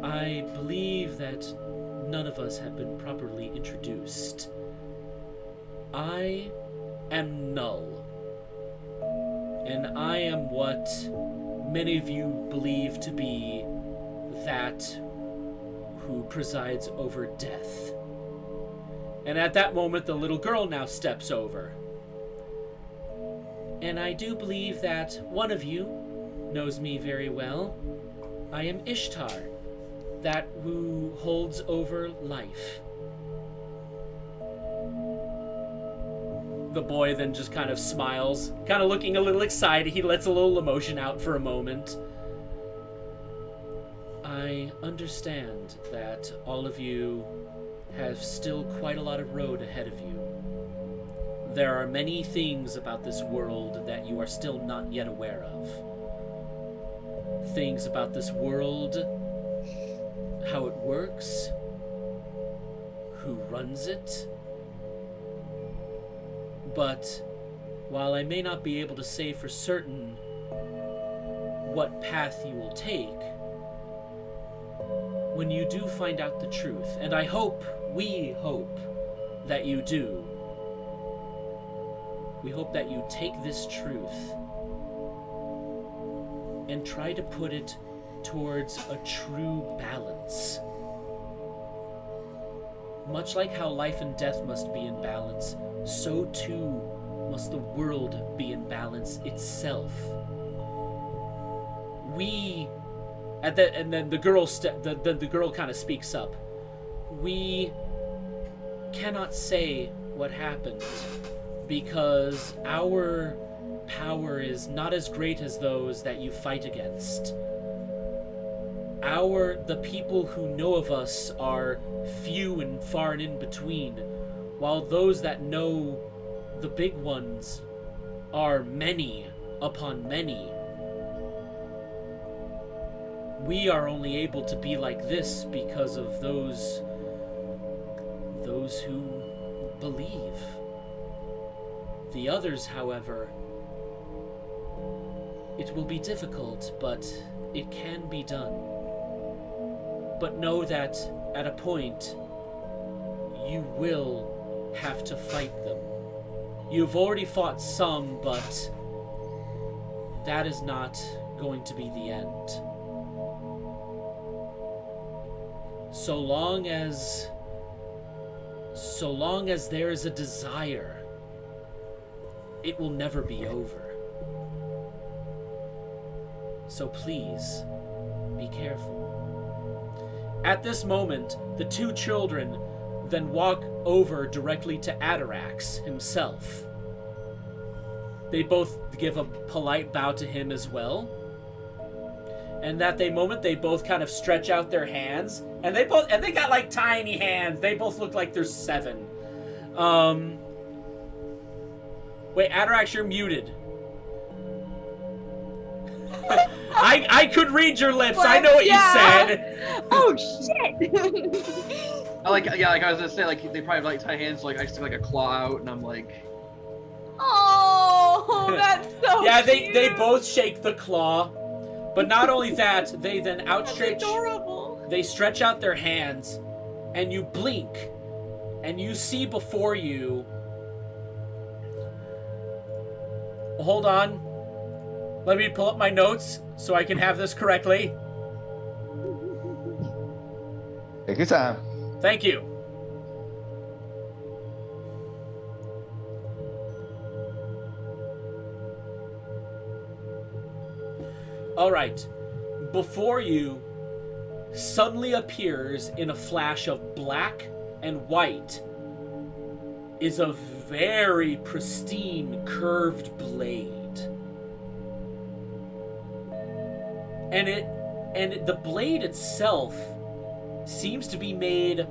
[SPEAKER 2] I believe that none of us have been properly introduced. I am Null. And I am what many of you believe to be that who presides over death. And at that moment, the little girl now steps over. And I do believe that one of you knows me very well. I am Ishtar, that who holds over life. The boy then just kind of smiles, kind of looking a little excited. He lets a little emotion out for a moment. I understand that all of you have still quite a lot of road ahead of you. There are many things about this world that you are still not yet aware of. Things about this world, how it works, who runs it. But while I may not be able to say for certain what path you will take, when you do find out the truth, and we hope that you do, we hope that you take this truth and try to put it towards a true balance. Much like how life and death must be in balance, so too must the world be in balance itself. And then the girl the girl kind of speaks up. We cannot say what happened because our power is not as great as those that you fight against. The people who know of us are few and far and in between, while those that know the big ones are many upon many. We are only able to be like this because of those who believe. The others, however, it will be difficult, but it can be done. But know that at a point, you will have to fight them. You've already fought some, but that is not going to be the end. So long as there is a desire, it will never be over. So please, be careful. At this moment, the two children then walk over directly to Atarax himself. They both give a polite bow to him as well. And at that moment, they both kind of stretch out their hands. And they got like tiny hands. They both look like they're 7. Wait, Atarax, you're muted. I could read your lips. I know what you said.
[SPEAKER 1] Oh shit!
[SPEAKER 9] I was gonna say, like, they probably have like tiny hands, like I stick like a claw out, and I'm like,
[SPEAKER 1] Oh, that's so
[SPEAKER 2] Yeah,
[SPEAKER 1] cute.
[SPEAKER 2] they both shake the claw. But not only that, they then
[SPEAKER 1] That's
[SPEAKER 2] outstretch.
[SPEAKER 1] adorable.
[SPEAKER 2] They stretch out their hands, and you blink, and you see before you. Hold on. Let me pull up my notes so I can have this correctly.
[SPEAKER 5] Take your time.
[SPEAKER 2] Thank you. All right. Before you suddenly appears in a flash of black and white is a very pristine curved blade. And the blade itself seems to be made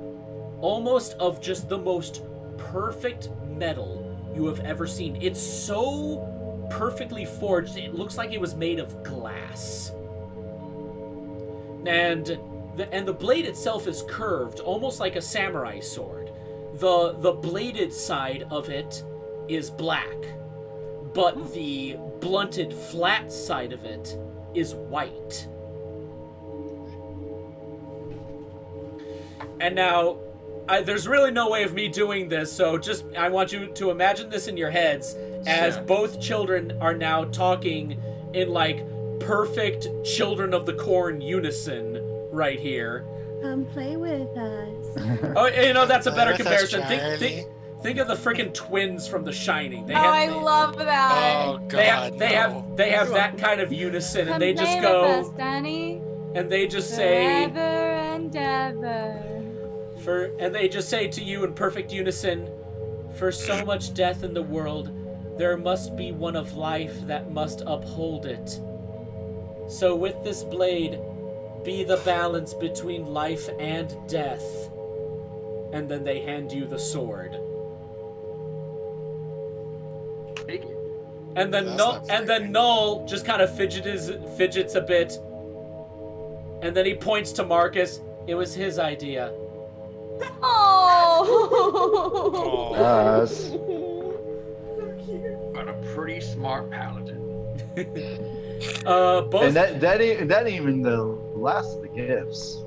[SPEAKER 2] almost of just the most perfect metal you have ever seen. It's so perfectly forged, it looks like it was made of glass. And the blade itself is curved, almost like a samurai sword. The bladed side of it is black, but the blunted flat side of it is white. And now, there's really no way of me doing this, so just I want you to imagine this in your heads as both children are now talking in like perfect Children of the Corn unison right here.
[SPEAKER 4] Come play with us.
[SPEAKER 2] Oh, you know, that's a better
[SPEAKER 6] Play with us,
[SPEAKER 2] comparison.
[SPEAKER 6] Charlie.
[SPEAKER 2] Think of the freaking twins from The Shining. They
[SPEAKER 1] I love that.
[SPEAKER 6] Oh God,
[SPEAKER 2] they have that kind of unison,
[SPEAKER 1] Come
[SPEAKER 2] and they just
[SPEAKER 1] play
[SPEAKER 2] go,
[SPEAKER 1] with us, Danny.
[SPEAKER 2] and they just say,
[SPEAKER 1] Forever and ever.
[SPEAKER 2] and they just say to you in perfect unison, for so much death in the world, there must be one of life that must uphold it. So with this blade, be the balance between life and death. And then they hand you the sword.
[SPEAKER 9] take it.
[SPEAKER 2] And then Null just kind of fidgets a bit. And then he points to Marcus. It was his idea.
[SPEAKER 1] Oh.
[SPEAKER 5] Yes.
[SPEAKER 9] Got a pretty smart paladin.
[SPEAKER 2] Both.
[SPEAKER 5] And that ain't even the last of the gifts.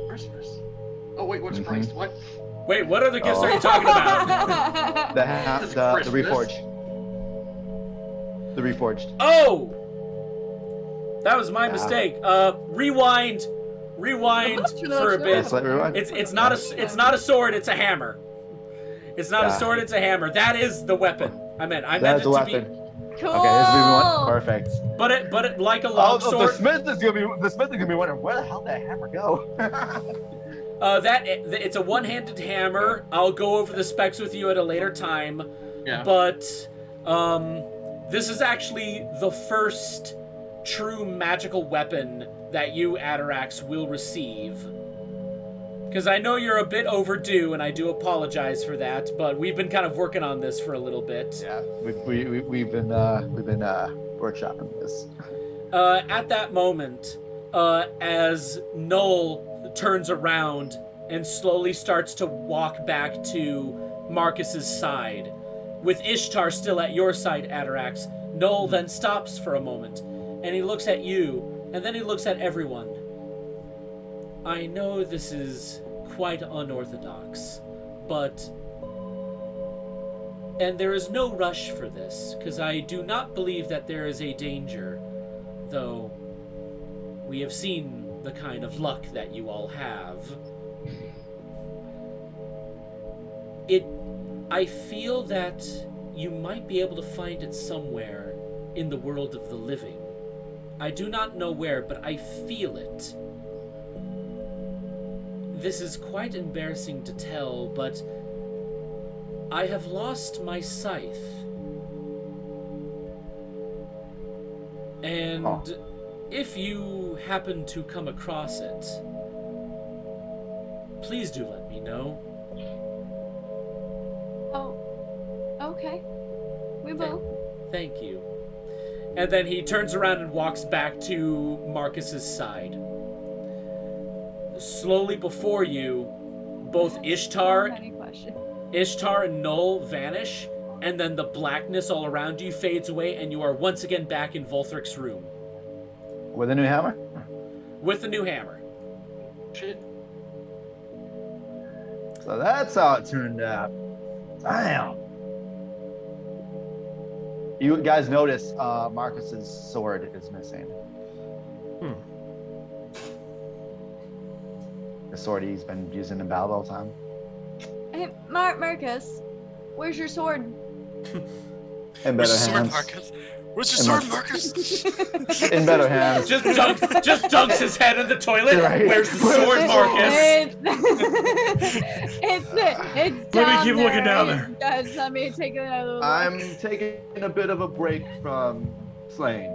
[SPEAKER 9] Christmas. Oh wait, what's
[SPEAKER 5] Mhm.
[SPEAKER 9] Christ? What?
[SPEAKER 2] Wait, what other gifts
[SPEAKER 5] Oh.
[SPEAKER 2] are you talking about?
[SPEAKER 9] It's
[SPEAKER 5] The
[SPEAKER 9] Christmas.
[SPEAKER 5] reforged. The reforged.
[SPEAKER 2] Oh! That was my
[SPEAKER 5] Yeah.
[SPEAKER 2] mistake. Rewind for a bit.
[SPEAKER 5] That's like rewind.
[SPEAKER 2] It's not a sword, it's a hammer. It's not a
[SPEAKER 5] Yeah.
[SPEAKER 2] sword, it's a hammer. That is the weapon. I meant
[SPEAKER 5] That's
[SPEAKER 2] it
[SPEAKER 5] the
[SPEAKER 2] to
[SPEAKER 5] weapon.
[SPEAKER 2] be,
[SPEAKER 1] Cool.
[SPEAKER 5] Okay, this is one. Perfect.
[SPEAKER 2] but it like a
[SPEAKER 5] Oh,
[SPEAKER 2] long
[SPEAKER 5] the
[SPEAKER 2] sword.
[SPEAKER 5] smith is gonna be wondering where the hell did that hammer go?
[SPEAKER 2] It's a one-handed hammer. I'll go over the specs with you at a later time.
[SPEAKER 9] Yeah.
[SPEAKER 2] But this is actually the first true magical weapon that you, Atarax, will receive. Because I know you're a bit overdue, and I do apologize for that. But we've been kind of working on this for a little bit.
[SPEAKER 5] Yeah, we've been workshopping this.
[SPEAKER 2] At that moment, as Null turns around and slowly starts to walk back to Marcus's side, with Ishtar still at your side, Atarax, Null then stops for a moment, and he looks at you, and then he looks at everyone. I know this is quite unorthodox, and there is no rush for this, because I do not believe that there is a danger, though we have seen the kind of luck that you all have. I feel that you might be able to find it somewhere in the world of the living. I do not know where, but I feel it. This is quite embarrassing to tell, but I have lost my scythe. And if you happen to come across it, please do let me know.
[SPEAKER 1] Oh, okay. We will.
[SPEAKER 2] Thank you. And then he turns around and walks back to Marcus's side. Slowly before you, both Ishtar and Null vanish, and then the blackness all around you fades away, and you are once again back in Volthric's room.
[SPEAKER 5] With a new hammer?
[SPEAKER 2] With the new hammer.
[SPEAKER 9] Shit.
[SPEAKER 5] So that's how it turned out. Damn. You guys notice Marcus's sword is missing. The sword he's been using in battle all the time.
[SPEAKER 1] Hey, Marcus, where's your sword?
[SPEAKER 5] In better
[SPEAKER 6] Where's your sword,
[SPEAKER 5] hands.
[SPEAKER 6] Marcus? Where's your sword, Marcus?
[SPEAKER 5] In better hands.
[SPEAKER 2] Just dunks his head in the toilet.
[SPEAKER 5] Right.
[SPEAKER 2] Where's the sword, Marcus?
[SPEAKER 1] It's
[SPEAKER 3] Let me
[SPEAKER 1] down
[SPEAKER 3] keep looking down there.
[SPEAKER 1] Guys, let me take another look.
[SPEAKER 5] I'm taking a bit of a break from slaying.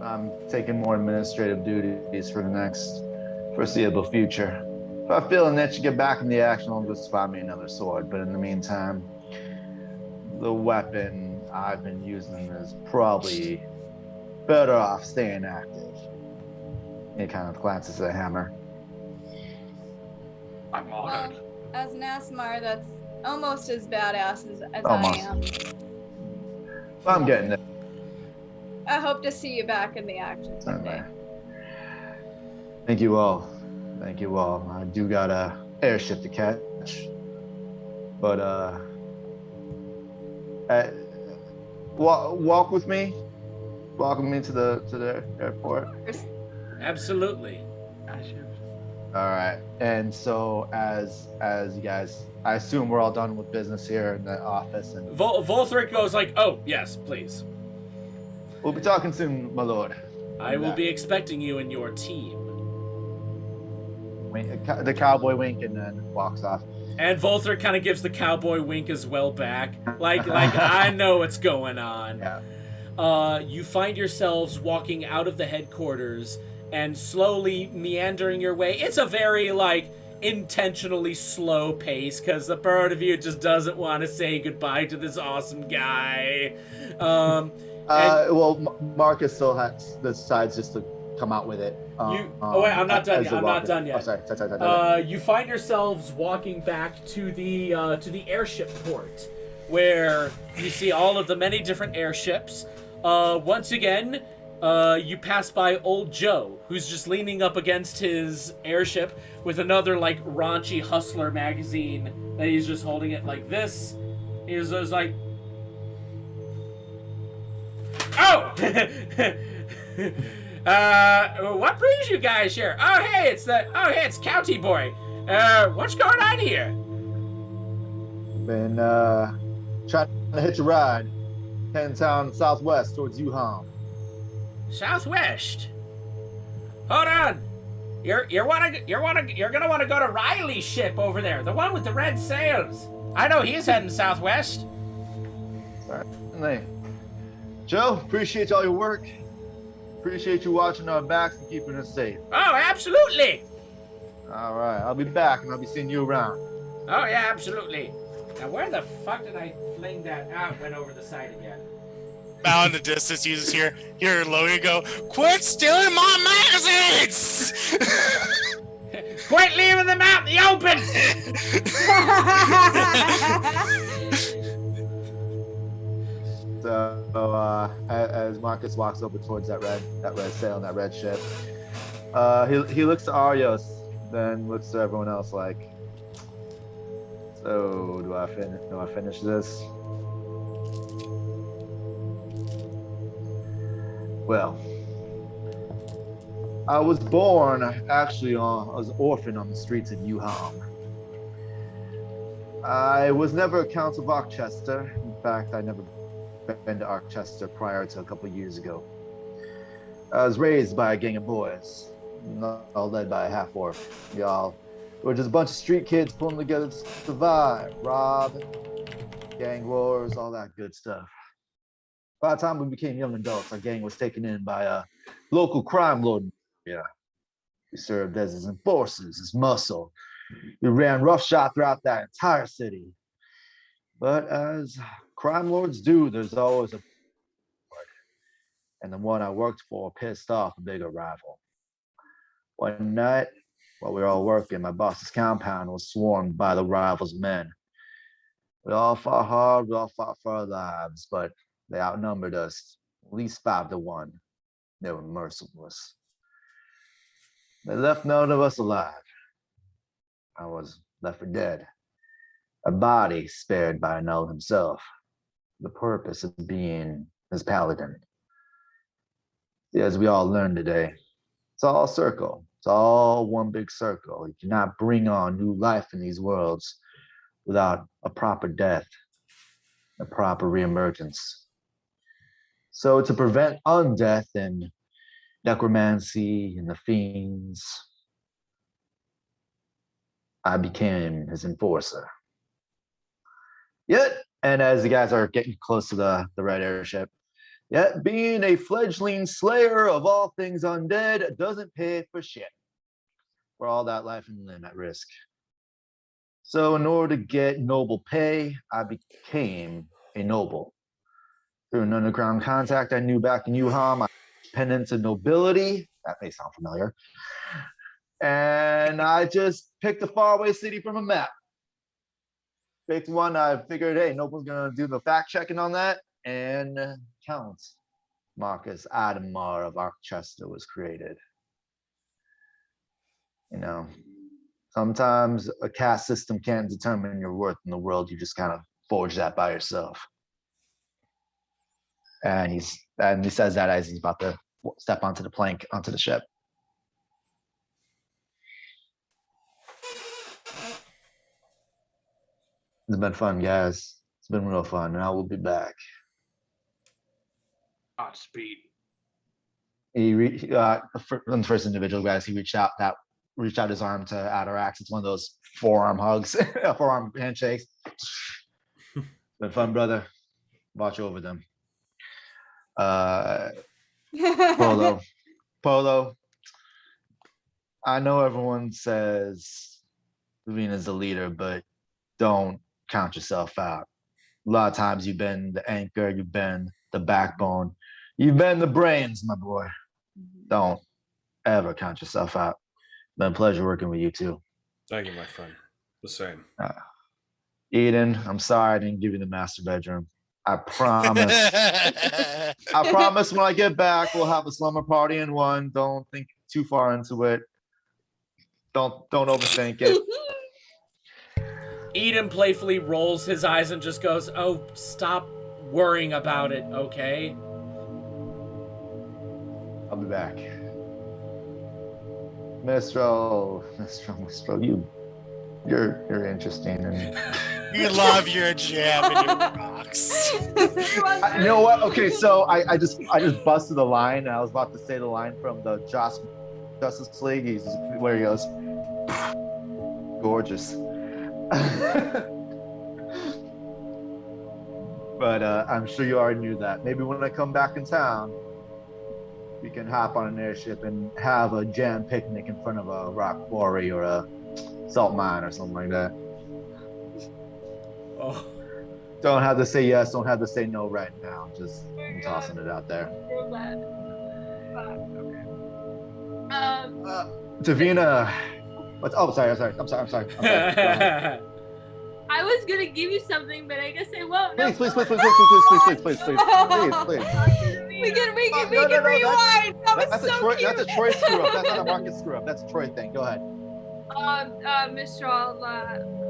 [SPEAKER 5] I'm taking more administrative duties for the next foreseeable future. If I feel an itch to get back in the action, I'll just find me another sword. But in the meantime, the weapon I've been using is probably better off staying active. He kind of glances at the hammer.
[SPEAKER 9] I'm honored.
[SPEAKER 1] Well, as an Asmar, that's almost as badass as
[SPEAKER 5] Almost.
[SPEAKER 1] I am.
[SPEAKER 5] I'm getting it.
[SPEAKER 1] I hope to see you back in the action someday.
[SPEAKER 5] Thank you all. Thank you all. I do got a airship to catch, but walk with me. Walk with me to the airport.
[SPEAKER 2] Absolutely.
[SPEAKER 5] All right. And so as you guys, I assume we're all done with business here in the office, and
[SPEAKER 2] Volthric goes like, "Oh yes, please.
[SPEAKER 5] we'll be talking soon, my lord."
[SPEAKER 2] I will be expecting you and your team."
[SPEAKER 5] The cowboy wink and then walks off.
[SPEAKER 2] And Volthric kind of gives the cowboy wink as well back, like I know what's going on.
[SPEAKER 5] Yeah.
[SPEAKER 2] You find yourselves walking out of the headquarters and slowly meandering your way. It's a very intentionally slow pace because the part of you just doesn't want to say goodbye to this awesome guy.
[SPEAKER 5] Well, Marcus still decides just to come out with it.
[SPEAKER 2] Wait, I'm not done yet. I'm not done yet.
[SPEAKER 5] Oh, sorry.
[SPEAKER 2] You find yourselves walking back to the airship port, where you see all of the many different airships. Once again, you pass by Old Joe, who's just leaning up against his airship with another raunchy Hustler magazine that he's just holding it like this. He's just like, "Oh, what brings you guys here? Oh hey, it's County Boy. What's going on here?"
[SPEAKER 5] Been trying to hitch a ride, heading down southwest towards Yuham.
[SPEAKER 2] Southwest. Hold on. You're gonna want to go to Riley's ship over there, the one with the red sails. I know he's heading southwest.
[SPEAKER 5] Certainly. Joe, appreciate all your work. Appreciate you watching our backs and keeping us safe.
[SPEAKER 2] Oh, absolutely.
[SPEAKER 5] All right, I'll be back and I'll be seeing you around.
[SPEAKER 2] Oh yeah, absolutely. Now where the fuck did I fling that out? Went over the side again.
[SPEAKER 6] Out in the distance, you just hear Logan go, "Quit stealing my magazines!"
[SPEAKER 2] Quit leaving them out in the open!
[SPEAKER 5] So as Marcus walks over towards that red sail and that red ship, he looks to Arios, then looks to everyone else like, "So do I finish this?" Well, I was born actually as an orphan on the streets of Yuham. I was never a Count of Rochester. In fact, I never been to Archester prior to a couple years ago. I was raised by a gang of boys, all led by a half-orc. Y'all were just a bunch of street kids pulling together to survive, rob, gang wars, all that good stuff. By the time we became young adults, our gang was taken in by a local crime lord. Yeah, we served as his enforcers, his muscle. We ran roughshod throughout that entire city. But as crime lords do, there's always a and the one I worked for pissed off a bigger rival. One night, while we were all working, my boss's compound was swarmed by the rival's men. We all fought hard, we all fought for our lives, but they outnumbered us at least 5-1. They were merciless. They left none of us alive. I was left for dead. A body spared by Null himself. The purpose of being his paladin. As we all learned today, it's all a circle. It's all one big circle. You cannot bring on new life in these worlds without a proper death, a proper reemergence. So to prevent undeath and necromancy and the fiends, I became his enforcer. Yet, and as the guys are getting close to the red airship, yet being a fledgling slayer of all things undead doesn't pay for shit. For all that life and limb at risk. So in order to get noble pay, I became a noble. Through an underground contact I knew back in Yuham, I penance of nobility. That may sound familiar. And I just picked a faraway city from a map. Picked one, I figured, hey, nobody's gonna do the fact checking on that. And Count Marcus Adamar of Archester was created. You know, sometimes a caste system can't determine your worth in the world. You just kind of forge that by yourself. And he says that as he's about to step onto the plank, onto the ship. It's been fun, guys. It's been real fun, and I will be back.
[SPEAKER 9] Godspeed.
[SPEAKER 5] One of the first individual guys, he reached out his arm to Adarax. It's one of those forearm hugs, forearm handshakes. It's been fun, brother. Watch over them. Polo. I know everyone says Vena's the leader, but don't count yourself out. A lot of times you've been the anchor, you've been the backbone, you've been the brains, my boy. Don't ever count yourself out. Been a pleasure working with you too.
[SPEAKER 3] Thank you, my friend. The same.
[SPEAKER 5] Eden, I'm sorry I didn't give you the master bedroom. I promise. I promise when I get back, we'll have a slumber party in one. Don't think too far into it. Don't overthink it.
[SPEAKER 2] Eden playfully rolls his eyes and just goes, "Oh, stop worrying about it, okay?"
[SPEAKER 5] I'll be back. Mistral, you're interesting and
[SPEAKER 6] You love your jam and your rocks.
[SPEAKER 5] you know what? Okay, so I just busted the line, and I was about to say the line from the Justice League. He's where he goes, gorgeous. But I'm sure you already knew that. Maybe when I come back in town, we can hop on an airship and have a jam picnic in front of a rock quarry or a salt mine or something like that.
[SPEAKER 2] Oh.
[SPEAKER 5] Don't have to say yes, don't have to say no right now. I'm tossing it out there. Davina, I'm sorry. Go ahead.
[SPEAKER 10] I was gonna give you something, but I guess I won't.
[SPEAKER 5] Please. We
[SPEAKER 1] can rewind. That's so cute.
[SPEAKER 5] That's a Troy screw up. That's not a Marcus screw up. That's a Troy thing. Go ahead.
[SPEAKER 10] Mistral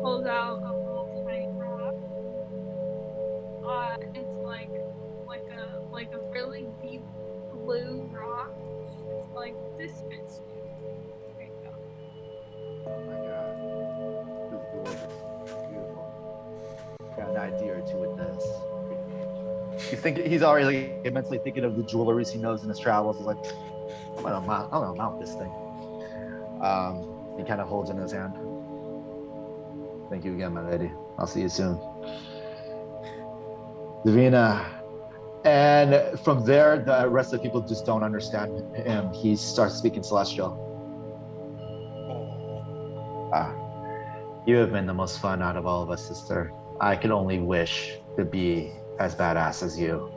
[SPEAKER 10] pulls out a little tiny rock. It's like a really deep blue rock. It's like this fits me. There you go.
[SPEAKER 5] Oh my god. This is gorgeous. It's beautiful. Got an idea or two with this. He's already like, mentally thinking of the jewelries he knows in his travels. He's like, I'm gonna mount this thing. He kind of holds it in his hand. Thank you again, my lady. I'll see you soon. Davina. And from there, the rest of the people just don't understand him. He starts speaking Celestial. You have been the most fun out of all of us, sister. I can only wish to be as badass as you.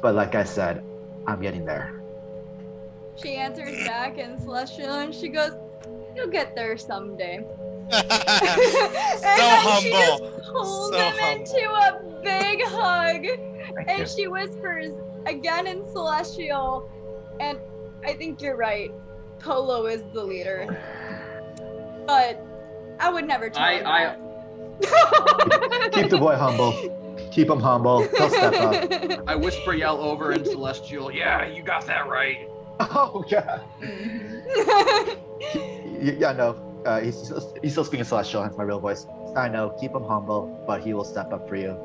[SPEAKER 5] But like I said, I'm getting there.
[SPEAKER 1] She answers back in Celestial and she goes, "You'll get there someday."
[SPEAKER 6] So
[SPEAKER 1] then she just
[SPEAKER 6] humble.
[SPEAKER 1] pulls
[SPEAKER 6] So
[SPEAKER 1] him
[SPEAKER 6] humble.
[SPEAKER 1] into a big hug.
[SPEAKER 5] Thank
[SPEAKER 1] And
[SPEAKER 5] you.
[SPEAKER 1] she whispers again in Celestial, and I think you're right. Polo is the leader. But I would never tell him that.
[SPEAKER 5] Keep the boy humble. Keep him humble. He'll step up.
[SPEAKER 9] I whisper yell over in Celestial, yeah, you got that right.
[SPEAKER 5] Oh, God. Yeah, no. He's still speaking Celestial, hence my real voice. I know. Keep him humble, but he will step up for you.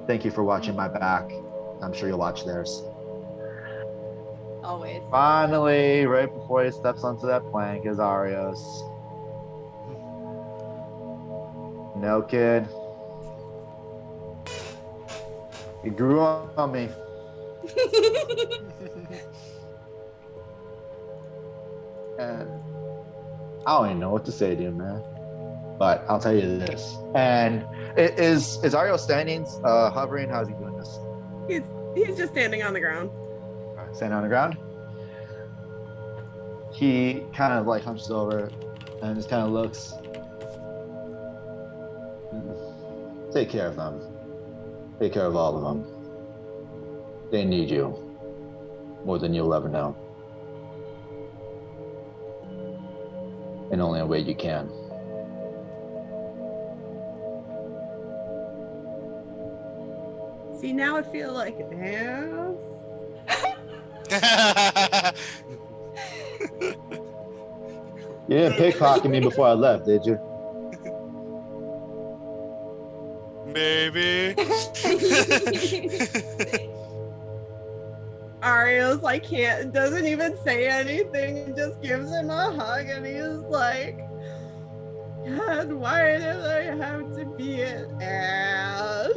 [SPEAKER 5] Thank you for watching my back. I'm sure you'll watch theirs.
[SPEAKER 1] Always.
[SPEAKER 5] Finally, right before he steps onto that plank, is Arios. No, kid. You grew on me. And I don't even know what to say to you, man. But I'll tell you this. And is Ario standing, hovering? How's he doing this?
[SPEAKER 4] He's just standing on the ground.
[SPEAKER 5] Standing on the ground. He kind of like hunches over and just kind of looks. Take care of them. Take care of all of them. They need you more than you'll ever know. In only a way you can.
[SPEAKER 4] See, now I feel like an ass.
[SPEAKER 5] You didn't pickpocket me before I left, did you?
[SPEAKER 6] Maybe.
[SPEAKER 4] Arios like doesn't even say anything and just gives him a hug, and he's like, God, why did I have to be an ass?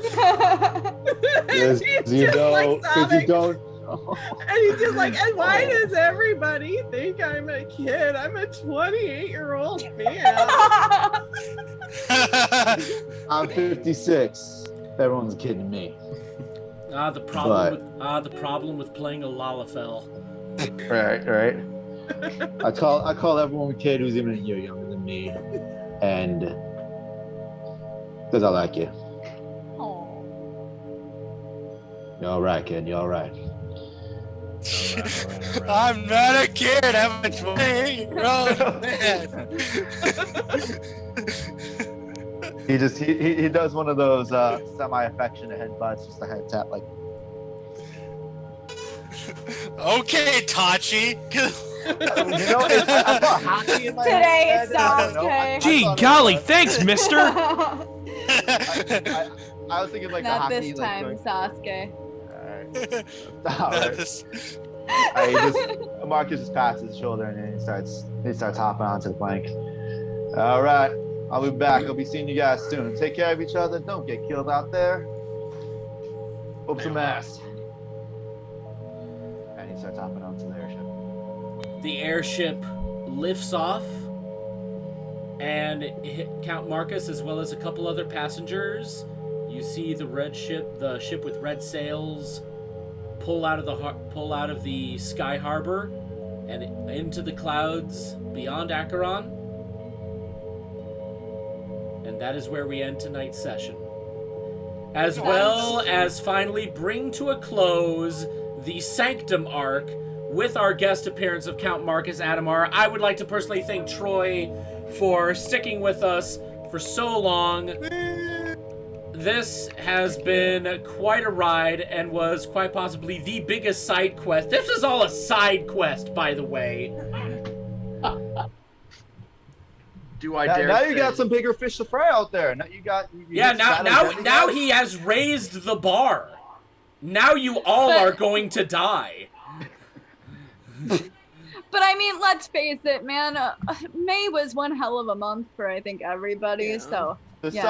[SPEAKER 5] Because
[SPEAKER 4] He's
[SPEAKER 5] you
[SPEAKER 4] just, like,
[SPEAKER 5] don't. Because
[SPEAKER 4] sobbing.
[SPEAKER 5] you don't.
[SPEAKER 4] And he's just like, and why does everybody think I'm a kid? I'm a 28-year-old man.
[SPEAKER 5] I'm 56. Everyone's kidding me.
[SPEAKER 2] The problem with playing a Lalafell.
[SPEAKER 5] Right. I call everyone a kid who's even a year younger than me, and because I like you.
[SPEAKER 1] Aw.
[SPEAKER 5] You're all right, kid. You're all right.
[SPEAKER 6] I'm not a kid. I'm a 28-year-old man.
[SPEAKER 5] He does one of those semi-affectionate headbutts, just a head tap, like.
[SPEAKER 6] Okay, Tachi.
[SPEAKER 5] You know, I thought hockey in my
[SPEAKER 1] Today
[SPEAKER 5] head.
[SPEAKER 1] it's
[SPEAKER 5] I don't know.
[SPEAKER 1] Sasuke.
[SPEAKER 3] Gee,
[SPEAKER 5] thought it
[SPEAKER 3] golly,
[SPEAKER 5] was-
[SPEAKER 3] thanks, mister!
[SPEAKER 5] I was thinking like
[SPEAKER 1] Not
[SPEAKER 5] the
[SPEAKER 1] this
[SPEAKER 5] hockey,
[SPEAKER 1] time,
[SPEAKER 5] like.
[SPEAKER 1] Sasuke.
[SPEAKER 5] Marcus just passes his shoulder and then he starts hopping onto the plank. All right, I'll be back. I'll be seeing you guys soon. Take care of each other. Don't get killed out there. Whoop some ass. And he starts hopping onto the airship.
[SPEAKER 2] The airship lifts off, and Count Marcus, as well as a couple other passengers, you see the ship with red sails, pull out of the Sky Harbor and into the clouds beyond Acheron. And that is where we end tonight's session. As well as finally bring to a close the Sanctum arc with our guest appearance of Count Marcus Adamar. I would like to personally thank Troy for sticking with us for so long. This has been quite a ride and was quite possibly the biggest side quest. This was all a side quest, by the way.
[SPEAKER 9] Do I
[SPEAKER 5] Now,
[SPEAKER 9] dare?
[SPEAKER 5] now you
[SPEAKER 9] say-
[SPEAKER 5] got some bigger fish to fry out there. Now you got. You
[SPEAKER 2] Yeah,
[SPEAKER 5] got
[SPEAKER 2] now
[SPEAKER 5] Shadow
[SPEAKER 2] now
[SPEAKER 5] Demigod.
[SPEAKER 2] he has raised the bar. Now you all
[SPEAKER 1] But-
[SPEAKER 2] are going to die.
[SPEAKER 1] But I mean, let's face it, man. May was one hell of a month for I think everybody.
[SPEAKER 4] Yeah.
[SPEAKER 1] So
[SPEAKER 5] The
[SPEAKER 1] yeah.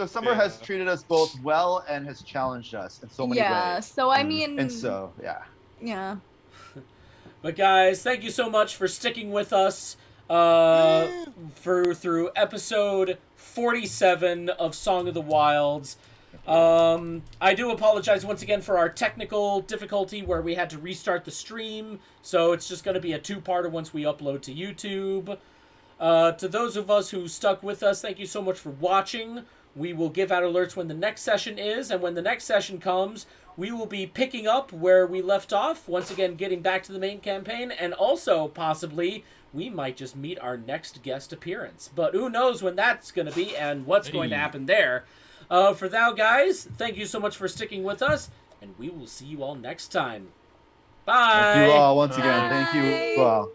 [SPEAKER 5] summer has treated us both well and has challenged us in so many
[SPEAKER 1] yeah.
[SPEAKER 5] ways.
[SPEAKER 1] So I mean,
[SPEAKER 5] And so yeah.
[SPEAKER 1] yeah.
[SPEAKER 2] But guys, thank you so much for sticking with us through episode 47 of Song of the Wilds. I do apologize once again for our technical difficulty where we had to restart the stream, so it's just going to be a two-parter once we upload to YouTube. To those of us who stuck with us, thank you so much for watching. We will give out alerts when the next session is, and when the next session comes, we will be picking up where we left off, once again getting back to the main campaign, and also, possibly, we might just meet our next guest appearance. But who knows when that's going to be and what's going to happen there. For now, guys, thank you so much for sticking with us, and we will see you all next time. Bye!
[SPEAKER 5] Thank you all once again.
[SPEAKER 1] Bye.
[SPEAKER 5] Thank you all.